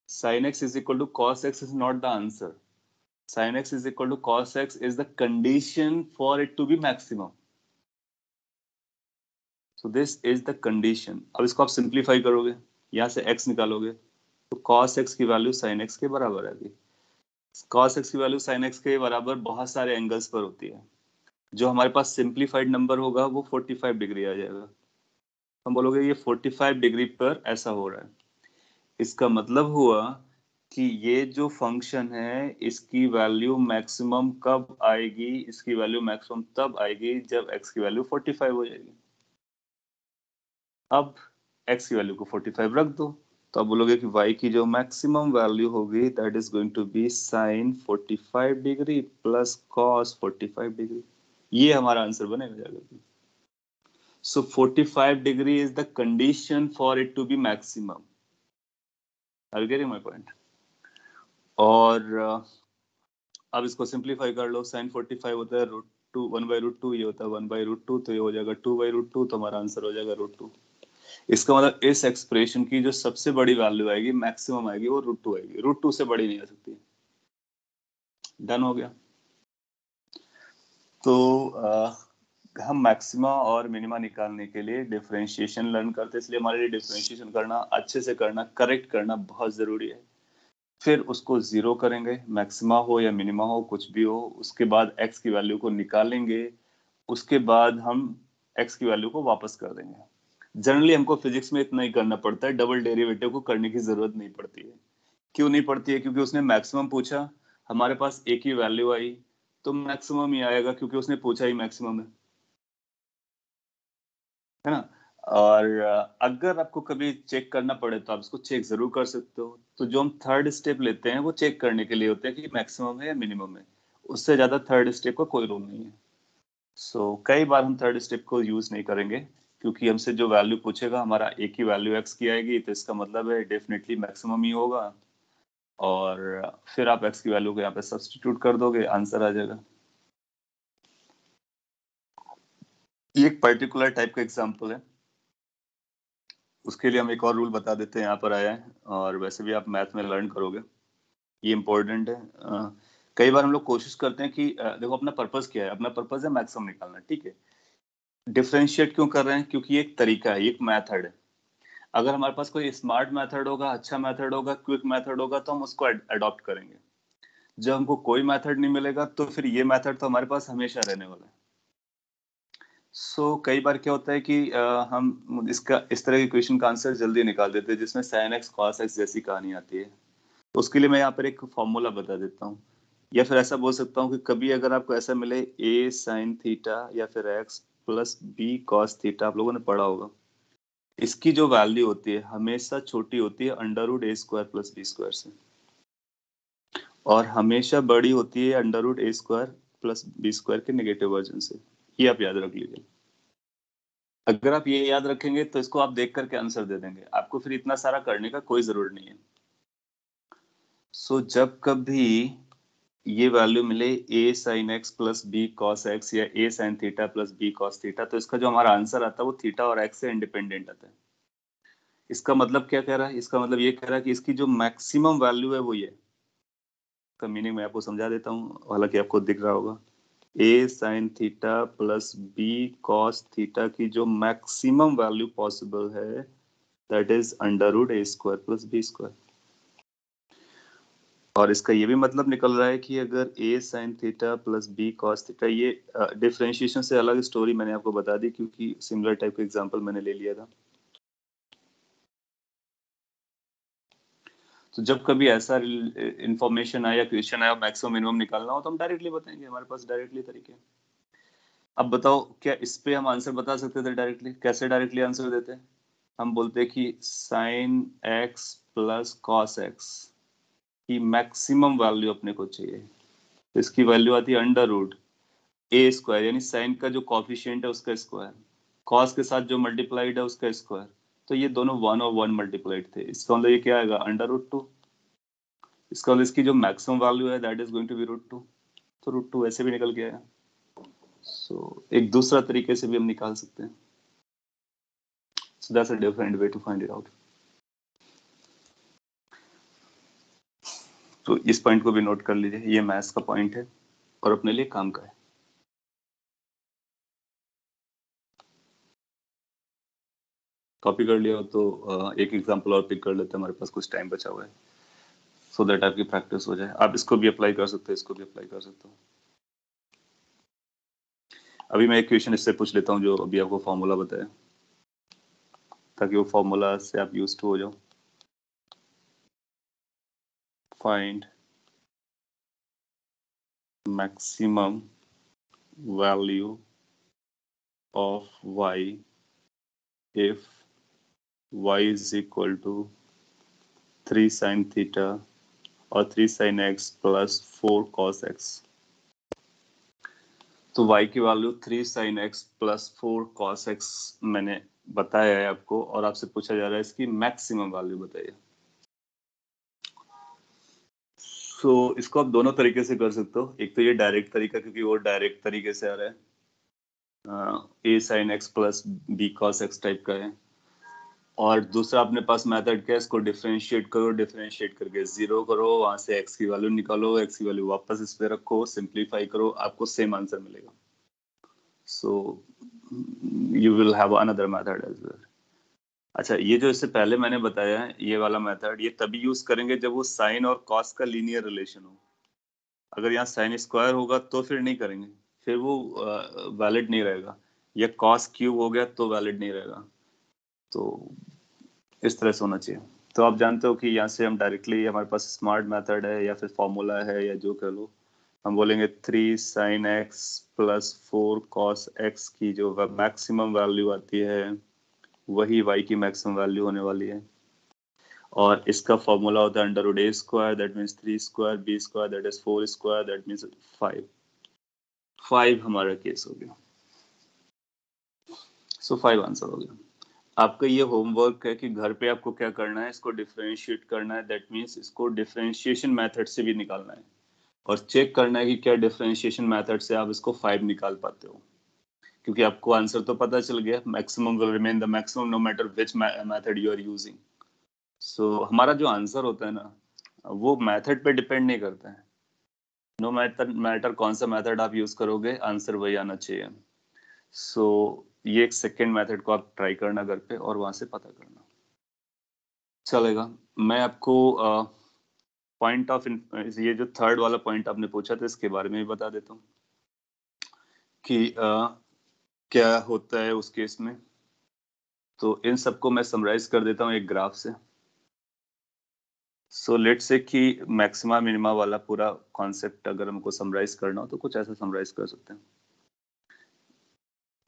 sin x is equal to cos x is not the answer. sin x is equal to cos x is the condition for it to be maximum. So this is the condition. अब इसको आप simplify करोगे, यहाँ से x निकालोगे, तो cos x की value sin x के बराबर आएगी। cos x की वैल्यू sin x के बराबर बहुत सारे एंगल्स पर होती है। जो हमारे पास सिंप्लीफाइड नंबर होगा वो 45 डिग्री आ जाएगा। हम बोलोगे ये 45 डिग्री पर ऐसा हो रहा है, इसका मतलब हुआ कि ये जो फंक्शन है इसकी वैल्यू मैक्सिमम कब आएगी, इसकी वैल्यू मैक्सिमम तब आएगी जब x की वैल्यू 45 हो जाएगी। अब x की वैल्यू को 45 रख दो, तो आप बोलोगे कि y की जो मैक्सिमम वैल्यू होगी that is going to be sin 45 degree plus cos 45 degree. ये हमारा आंसर बनेगा जाकर। So 45 degree is the condition for it to be maximum. Are you getting my point? और अब इसको सिंप्लीफाई कर लो, sin 45 होता है √2, 1/√2, ये होता है 1/√2, तो ये हो जाएगा 2/√2, तो हमारा आंसर हो जाएगा √2। इसका मतलब इस एक्सप्रेशन की जो सबसे बड़ी वैल्यू आएगी, मैक्सिमम आएगी, वो √2 आएगी, √2 से बड़ी नहीं आ सकती। डन हो गया। तो हम मैक्सिमा और मिनिमा निकालने के लिए डिफरेंशिएशन लर्न करते हैं, इसलिए हमारे लिए डिफरेंशिएशन करना, अच्छे से करना, करेक्ट करना बहुत जरूरी है। फिर उसको 0 करेंगे, मैक्सिमा हो या मिनिमा हो कुछ भी हो, उसके बाद x की वैल्यू को निकालेंगे, उसके बाद हम x की वैल्यू को वापस कर देंगे। जनरली हमको फिजिक्स में इतना ही करना पड़ता है, डबल डेरिवेटिव को करने की जरूरत नहीं पड़ती है। क्यों नहीं पड़ती है? क्योंकि उसने मैक्सिमम पूछा, हमारे पास एक ही वैल्यू आई, तो मैक्सिमम ही आएगा क्योंकि उसने पूछा ही मैक्सिमम है ना। और अगर आपको कभी चेक करना पड़े तो आप इसको चेक जरूर कर सकते हो। तो जो हम थर्ड स्टेप लेते हैं वो चेक करने के लिए होते हैं कि मैक्सिमम है या मिनिमम है, उससे ज्यादा थर्ड स्टेप का कोई रोल नहीं है। सो कई बार हम थर्ड स्टेप को यूज नहीं करेंगे क्योंकि हमसे जो वैल्यू पूछेगा हमारा एक ही वैल्यू एक्स की आएगी, तो इसका मतलब है डेफिनेटली मैक्सिमम ही होगा। और फिर आप एक्स की वैल्यू को यहाँ पे सब्स्टिट्यूट कर दोगे, आंसर आ जाएगा। ये एक पर्टिकुलर टाइप का एग्जांपल है, उसके लिए हम एक और रूल बता देते हैं, यहाँ पर आया है और वैसे भी आप मैथ में लर्न करोगे, ये इंपॉर्टेंट है। कई बार हम लोग कोशिश करते हैं कि देखो अपना पर्पस क्या है, अपना पर्पस है मैक्सिमम निकालना, ठीक है। डिफरेंशिएट क्यों कर रहे हैं? क्योंकि एक तरीका है, एक मेथड है। अगर हमारे पास कोई स्मार्ट मेथड होगा, अच्छा मेथड होगा, क्विक मेथड होगा, तो हम उसको अडॉप्ट करेंगे। जब हमको कोई मेथड नहीं मिलेगा तो फिर ये मेथड तो हमारे पास हमेशा रहने वाला है। कई बार क्या होता है कि हम इसका इस तरह के क्वेश्चन का आंसर जल्दी निकाल देते हैं जिसमें sin x cos x जैसी कहानी आती है। उसके लिए मैं यहाँ पर एक फॉर्मूला बता देता हूँ, या फिर ऐसा बोल सकता हूँ कि कभी अगर आपको ऐसा मिले a sin थीटा या फिर x plus b cos theta, आप लोगों ने पढ़ा होगा, इसकी जो वैल्यू होती है हमेशा छोटी होती है under root A square plus B square से, और हमेशा बड़ी होती है under root A square plus B square के नेगेटिव वर्जन से। ये आप याद रख लीजिए। अगर आप ये याद रखेंगे तो इसको आप देख करके आंसर दे देंगे, आपको फिर इतना सारा करने का कोई जरूरत नहीं है। जब कभी ये वैल्यू मिले a sin x plus b cos x या a sin theta plus b cos theta, तो इसका जो हमारा आंसर आता है वो थीटा और x से इंडिपेंडेंट आता है। इसका मतलब क्या कह रहा है? इसका मतलब ये कह रहा है कि इसकी जो मैक्सिमम वैल्यू है वो ये, का मीनिंग मैं आपको समझा देता हूँ, हालांकि आपको दिख रहा होगा। a sin theta plus b cos theta की जो मैक्सिमम वैल्यू पॉसिबल है that is under root A square plus B square. और इसका ये भी मतलब निकल रहा है कि अगर a sin theta plus b cos theta, ये डिफरेंशिएशन से अलग स्टोरी मैंने आपको बता दी क्योंकि सिमिलर टाइप का एग्जांपल मैंने ले लिया था। तो जब कभी ऐसा इंफॉर्मेशन आया, क्वेश्चन आया, मैक्सिमम मिनिमम निकालना हो तो हम डायरेक्टली बताएंगे, हमारे पास डायरेक्टली तरीके हैं। अब बताओ, क्या इस पे हम आंसर बता सकते थे डायरेक्टली? कैसे डायरेक्टली आंसर देते हैं? हम बोलते हैं कि sin x plus cos x की मैक्सिमम वैल्यू अपने को चाहिए, तो इसकी वैल्यू आती है अंडर रूट ए स्क्वायर, यानी साइन का जो कॉफिशिएंट है उसका स्क्वायर, कॉस के साथ जो मल्टीप्लाइड है उसका स्क्वायर। तो ये दोनों 1 और 1 मल्टीप्लाइड थे, इसका मतलब ये क्या आएगा? Under root 2। इसका मतलब इसकी जो मैक्सिमम वैल्यू है that is going to be root 2, तो रूट 2 ऐसे भी निकल के आया। एक दूसरा तरीके से भी हम निकाल सकते हैं। So that's a different way to find it out. तो इस पॉइंट को भी नोट कर लीजिए, ये मैथ्स का पॉइंट है और अपने लिए काम का है। कॉपी कर लिया हो तो एक एग्जांपल और पिक कर लेते हैं, हमारे पास कुछ टाइम बचा हुआ है, सो दैट आपकी प्रैक्टिस हो जाए। आप इसको भी अप्लाई कर सकते हो, इसको भी अप्लाई कर सकते हो। अभी मैं एक क्वेश्चन इससे पूछ लेता हूँ जो अभी आपको फॉर्मूला बताया, ताकि वो फॉर्मूला से आप यूज्ड हो जाओ। Find maximum value of y if y is equal to 3 sin theta और 3 sin x plus 4 cos x। तो y की value 3 sin x plus 4 cos x मैंने बताया है आपको, और आपसे पूछा जा रहा है इसकी मैक्सिमम वैल्यू बताइए। इसको आप दोनों तरीके से कर सकते हो। एक तो ये डायरेक्ट तरीका, क्योंकि वो डायरेक्ट तरीके से आ रहा है, a sin x plus b cos x type का है। और दूसरा अपने पास मेथड क्या है, इसको डिफरेंशिएट करो, डिफरेंशिएट करके जीरो करो, वहां से x की वैल्यू निकालो, x की वैल्यू वापस इस पे रखो, सिंप्लीफाई करो, आपको सेम आंसर मिलेगा। So you will have another method as well. अच्छा, ये जो इससे पहले मैंने बताया है ये वाला मेथड, ये तभी यूज करेंगे जब वो साइन और कॉस का लीनियर रिलेशन हो। अगर यहाँ साइन स्क्वायर होगा तो फिर नहीं करेंगे, फिर वो वैलिड नहीं रहेगा, या कॉस क्यूब हो गया तो वैलिड नहीं रहेगा। तो इस तरह से होना चाहिए। तो आप जानते हो कि यहाँ से हम डायरेक्टली, हमारे पास स्मार्ट मेथड है या फिर फॉर्मूला है या जो कह लो, हम बोलेंगे 3 sin x plus 4 cos x की जो मैक्सिमम वैल्यू आती है वही y की मैक्सिमम वैल्यू होने वाली है। और इसका फॉर्मूला होता है under root a square, that means 3 square, b square that is 4 square, that means 5 हमारा केस हो गया। सो 5 आंसर हो गया। आपका ये होमवर्क है कि घर पे आपको क्या करना है, इसको डिफरेंशिएट करना है, दैट मीन्स इसको डिफरेंशिएशन मेथड से भी निकालना है और चेक करना है कि क्या डिफरेंशिएशन मेथड से आप इसको 5 निकाल पाते हो, क्योंकि आपको आंसर तो पता चल गया, maximum will remain the maximum no matter which method you are using. So हमारा जो आंसर होता है ना, वो मेथड पे डिपेंड नहीं करता है, नो मैटर कौन सा मेथड आप यूज करोगे, आंसर वही आना चाहिए। सो ये एक सेकेंड मेथड को आप ट्राई करना घर पे और वहां से पता करना चलेगा। मैं आपको पॉइंट ऑफ ये जो थर्ड वाला पॉइंट आपने पूछा था इसके बारे में भी बता देता हूँ कि क्या होता है उस केस में। तो इन सबको मैं समराइज कर देता हूँ एक ग्राफ से। सो लेट्स से कि मैक्सिमा मिनिमा वाला पूरा कॉन्सेप्ट अगर हमको समराइज करना हो तो कुछ ऐसा समराइज कर सकते हैं।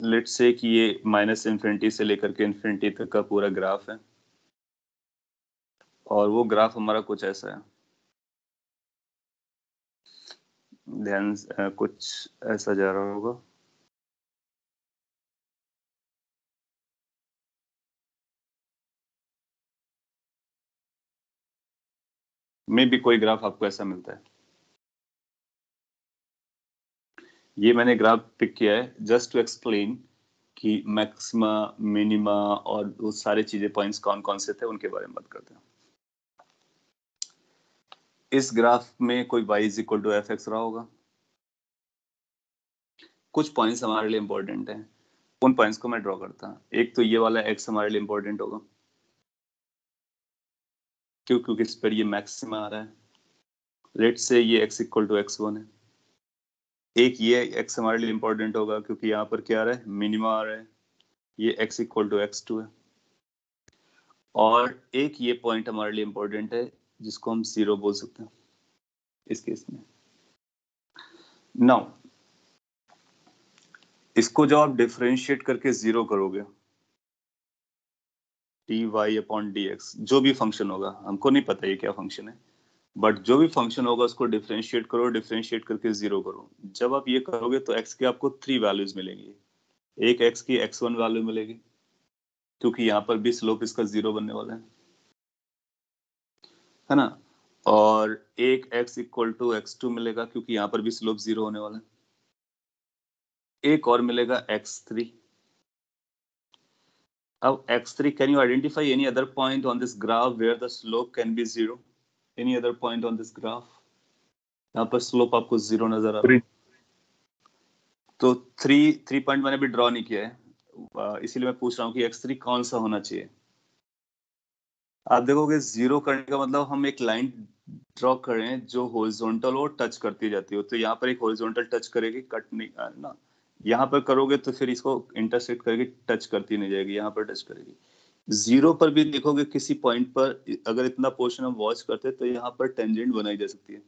लेट्स से कि ये माइनस इन्फिनिटी से लेकर के इन्फिनिटी तक का पूरा ग्राफ है और वो ग्राफ हमारा कुछ ऐसा है, ध्यान कुछ ऐसा जा रहा होगा। में भी कोई ग्राफ आपको ऐसा मिलता है। ये मैंने ग्राफ पिक किया है जस्ट टू एक्सप्लेन कि मैक्सिमा मिनिमा और वो सारे चीजें पॉइंट्स कौन कौन से थे उनके बारे में बात करते हैं। इस ग्राफ में कोई y is equal to F X रहा होगा। कुछ पॉइंट्स हमारे लिए इंपॉर्टेंट हैं, उन पॉइंट्स को मैं ड्रॉ करता हूँ। एक तो ये वाला x हमारे लिए इंपॉर्टेंट होगा, क्यों? क्योंकि इस पर ये मैक्सिमा आ रहा है। लेट्स से ये x इक्वल टू x1 है। एक ये x हमारे लिए इंपॉर्टेंट होगा क्योंकि यहाँ पर क्या आ रहा है, मिनिमा आ रहा है। ये x इक्वल टू x2 है। और एक ये पॉइंट हमारे लिए इंपॉर्टेंट है जिसको हम 0 बोल सकते हैं इस केस में। नाउ इसको जब आप डिफरेंशिएट करके 0 करोगे, dy/dx जो भी फंक्शन होगा, हमको नहीं पता ये क्या फंक्शन है, बट जो भी फंक्शन होगा उसको डिफरेंशिएट करो, डिफरेंशिएट करके 0 करो। जब आप ये करोगे तो x के आपको 3 वैल्यूज मिलेंगी। एक x की x1 वैल्यू मिलेगी क्योंकि यहाँ पर भी स्लोप इसका 0 बनने वाला है ना। और एक x इक्वल टू x2 मिलेगा क्योंकि यहाँ पर भी स्लोप 0 होने वाला है। एक और मिलेगा x3। अब x3, can you identify any other point on this graph where the slope can be 0? Any other point on this graph? यहाँ पर स्लोप आपको 0 नजर आ रहा है। तो 3 पॉइंट मैंने भी ड्रॉ नहीं किया है, इसीलिए मैं पूछ रहा हूँ कि x3 कौन सा होना चाहिए। आप देखोगे 0 करने का मतलब हम एक लाइन ड्रॉ करें जो हॉरिजॉन्टल और टच करती जाती हो। तो यहाँ पर एक हॉरिजॉन्टल टच करेगी, कट नहीं ना। यहाँ पर करोगे तो फिर इसको इंटरसेक्ट करेगी, टच करती नहीं जाएगी, यहाँ पर टच करेगी। 0 पर भी देखोगे किसी पॉइंट पर अगर इतना पोर्शन हम वॉच करते हैं तो यहाँ पर टेंजेंट बनाई जा सकती है।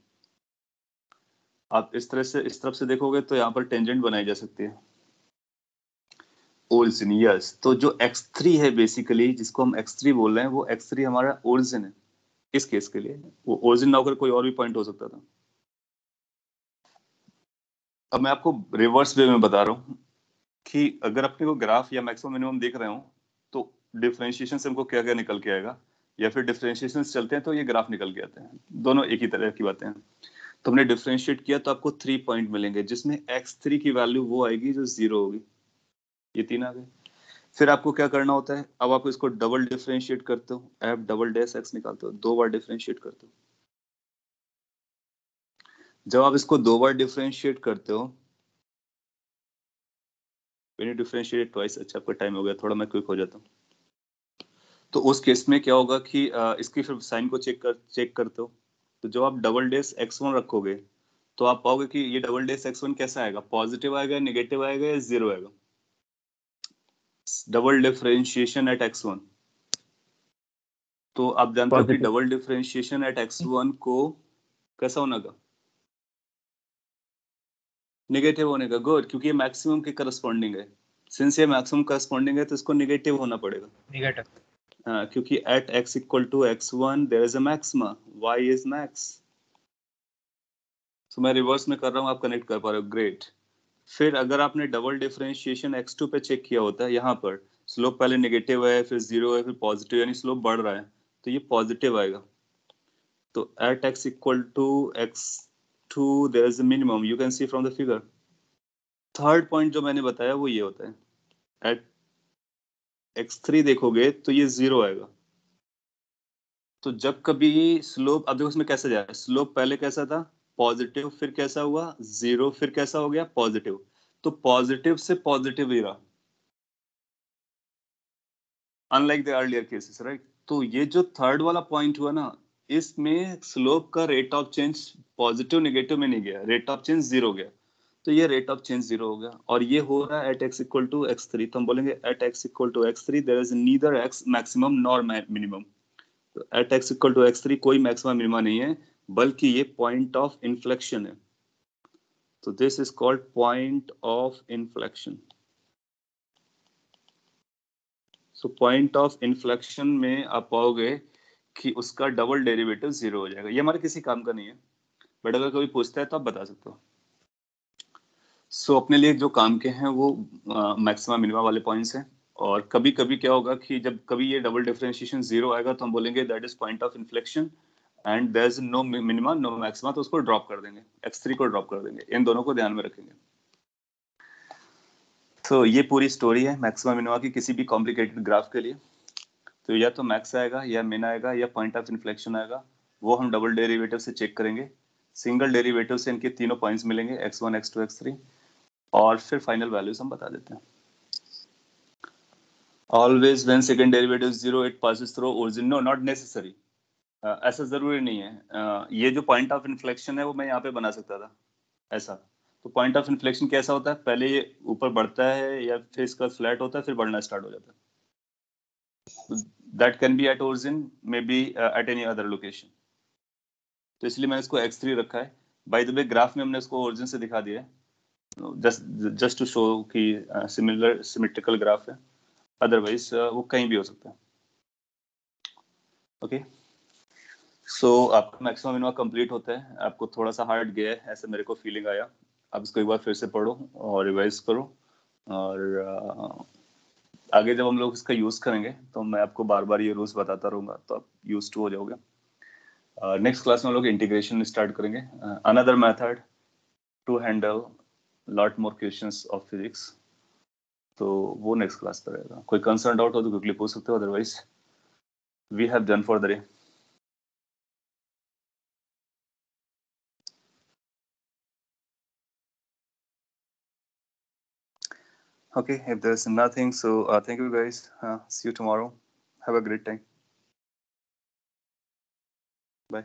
आप इस तरह से इस तरफ से देखोगे तो यहाँ पर टेंजेंट बनाई जा सकती है। Origin, yes. तो जो x3 है बेसिकली, जिसको हम x3 बोल रहे हैं, वो x3 हमारा ओरिजिन है इस केस के लिए। वो ओरिजिन ना होकर कोई और भी पॉइंट हो सकता था। अब मैं आपको रिवर्स वे में बता रहा हूँ कि अगर अपने को ग्राफ या मैक्सिमम मिनिमम देख रहे हो तो डिफरेंशिएशन से हमको क्या क्या निकल के आएगा, या फिर डिफरेंशिएशन से चलते हैं तो ये ग्राफ निकल के आते हैं। दोनों एक ही तरह की बातें हैं। तो हमने डिफरेंशिएट किया तो आपको 3 पॉइंट मिलेंगे जिसमें x3 की वैल्यू वो आएगी जो 0 होगी। ये 3 आ गए। फिर आपको क्या करना होता है, अब आप इसको डबल डिफरेंशिएट करते हो, f डबल डैश x निकालते हो, 2 बार डिफरेंशिएट करते हो। जब आप इसको 2 बार डिफरेंशिएट करते हो, व्हेन यू डिफरेंशिएट ट्वाइस, अच्छा आपका टाइम हो गया, थोड़ा मैं क्विक हो जाता हूँ। तो उस केस में क्या होगा कि इसकी फिर साइन को चेक करते हो। तो जब आप डबल डैश x1 रखोगे तो आप पाओगे कि ये डबल डैश x1 कैसा आएगा, पॉजिटिव आएगा, नेगेटिव आएगा या 0 आएगा। डबल डिफरेंशिएशन एट x1, तो आप जानते हो कि Positive. Double differentiation eight x1 को कैसा होना का, नेगेटिव होने का। गुड, क्योंकि ये मैक्सिमम के करस्पॉन्डिंग है। सिंस ये मैक्सिमम करस्पॉन्डिंग है तो इसको नेगेटिव होना पड़ेगा। नेगेटिव। हाँ, क्योंकि at x equal to x1 there is a maxima, y is max. तो मैं रिवर्स में कर रहा हूँ, आप कनेक्ट कर पा रहे हो, ग्रेट। फिर अगर आपने डबल डिफरेंशिएशन x2 पे चेक किया होता है, यहाँ पर स्लोप पहले नेगेटिव है, फिर जीरो है, फिर पॉजिटिव, यानी स्लोप बढ़ रहा है, तो ये पॉजिटिव आएगा। तो at x equal to x2 there is a minimum, you can see from the figure. Third point जो मैंने बताया वो ये होता है, एट x3 देखोगे तो ये जीरो आएगा। तो जब कभी स्लोप, अब देखो इसमें कैसे जा रहा है, स्लोप पहले कैसा था, पॉजिटिव, फिर कैसा हुआ, जीरो, फिर कैसा हो गया, पॉजिटिव। तो पॉजिटिव से पॉजिटिव ही रहा, unlike the earlier cases, right. तो ये जो थर्ड वाला पॉइंट हुआ ना, इसमें स्लोप का rate of change positive negative में नहीं गया, रेट ऑफ चेंज जीरो गया। तो ये रेट ऑफ चेंज जीरो हो गया, और ये हो रहा है eight x equal to x3। तो हम बोलेंगे at x equal to x3 there is neither x maximum nor minimum. तो at x equal to x3 कोई मैक्सिमम मिनिमा नहीं है, बल्कि ये पॉइंट ऑफ इन्फ्लेक्शन है। तो this is called point of inflection. So point of inflection में आप पाओगे कि उसका डबल डेरिवेटिव जीरो हो जाएगा। ये हमारे किसी काम का नहीं है, बट अगर कोई पूछता है तो आप बता सकते हो। सो अपने लिए जो काम के हैं वो मैक्सिमा मिनिमा वाले पॉइंट्स हैं। और कभी कभी क्या होगा कि जब कभी ये डबल डिफरेंशिएशन जीरो आएगा तो हम बोलेंगे that is point of inflection and there is no minima no maxima, तो उसको ड्रॉप कर देंगे, x3 को ड्रॉप कर देंगे। इन दोनों को ध्यान में रखेंगे। तो ये पूरी स्टोरी है मैक्सिमा मिनिमा की किसी भी कॉम्प्लिकेटेड ग्राफ के लिए। तो या तो मैक्स आएगा, या मिन आएगा, या पॉइंट ऑफ इन्फ्लेक्शन आएगा। वो हम डबल डेरिवेटिव से चेक करेंगे। सिंगल डेरिवेटिव से इनके तीनों पॉइंट्स मिलेंगे, x1 x2 x3, और फिर फाइनल वैल्यूज हम बता देते हैं। Always when second derivative is zero, it passes through origin. No, not necessary. ऐसा जरूरी नहीं है। ये जो पॉइंट ऑफ इन्फ्लेक्शन है वो मैं यहाँ पे बना सकता था ऐसा। तो पॉइंट ऑफ इन्फ्लेक्शन कैसा होता है, पहले ये ऊपर बढ़ता है या फिर इसका फ्लैट होता है, फिर बढ़ना स्टार्ट हो जाता है। That can be at origin, may be at any other location. तो इसलिए मैंने इसको x3 रखा है। बाय द वे ग्राफ में हमने इसको ओरिजिन से दिखा दिया है, जस्ट टू शो कि सिमिलर सिमेट्रिकल ग्राफ है। अदरवाइज वो कहीं भी हो सकता है। ओके, सो आपका मैक्सिमम मिनिमम कंप्लीट होता है। आपको थोड़ा सा हार्ड गया है ऐसे मेरे को फीलिंग आया। आप इसको एक बार फिर से पढ़ो और रिवाइज करो, और आगे जब हम लोग इसका यूज करेंगे तो मैं आपको बार बार ये रूल्स बताता रहूंगा, तो आप यूज टू हो जाओगे। नेक्स्ट क्लास में हम लोग इंटीग्रेशन स्टार्ट करेंगे, another method to handle lot more questions of physics. तो वो नेक्स्ट क्लास पर रहेगा। कोई कंसर्न डाउट हो तो क्विकली पूछ सकते हो, otherwise we have done for the day. Okay, if there's nothing, so thank you guys. See you tomorrow. Have a great time. Bye.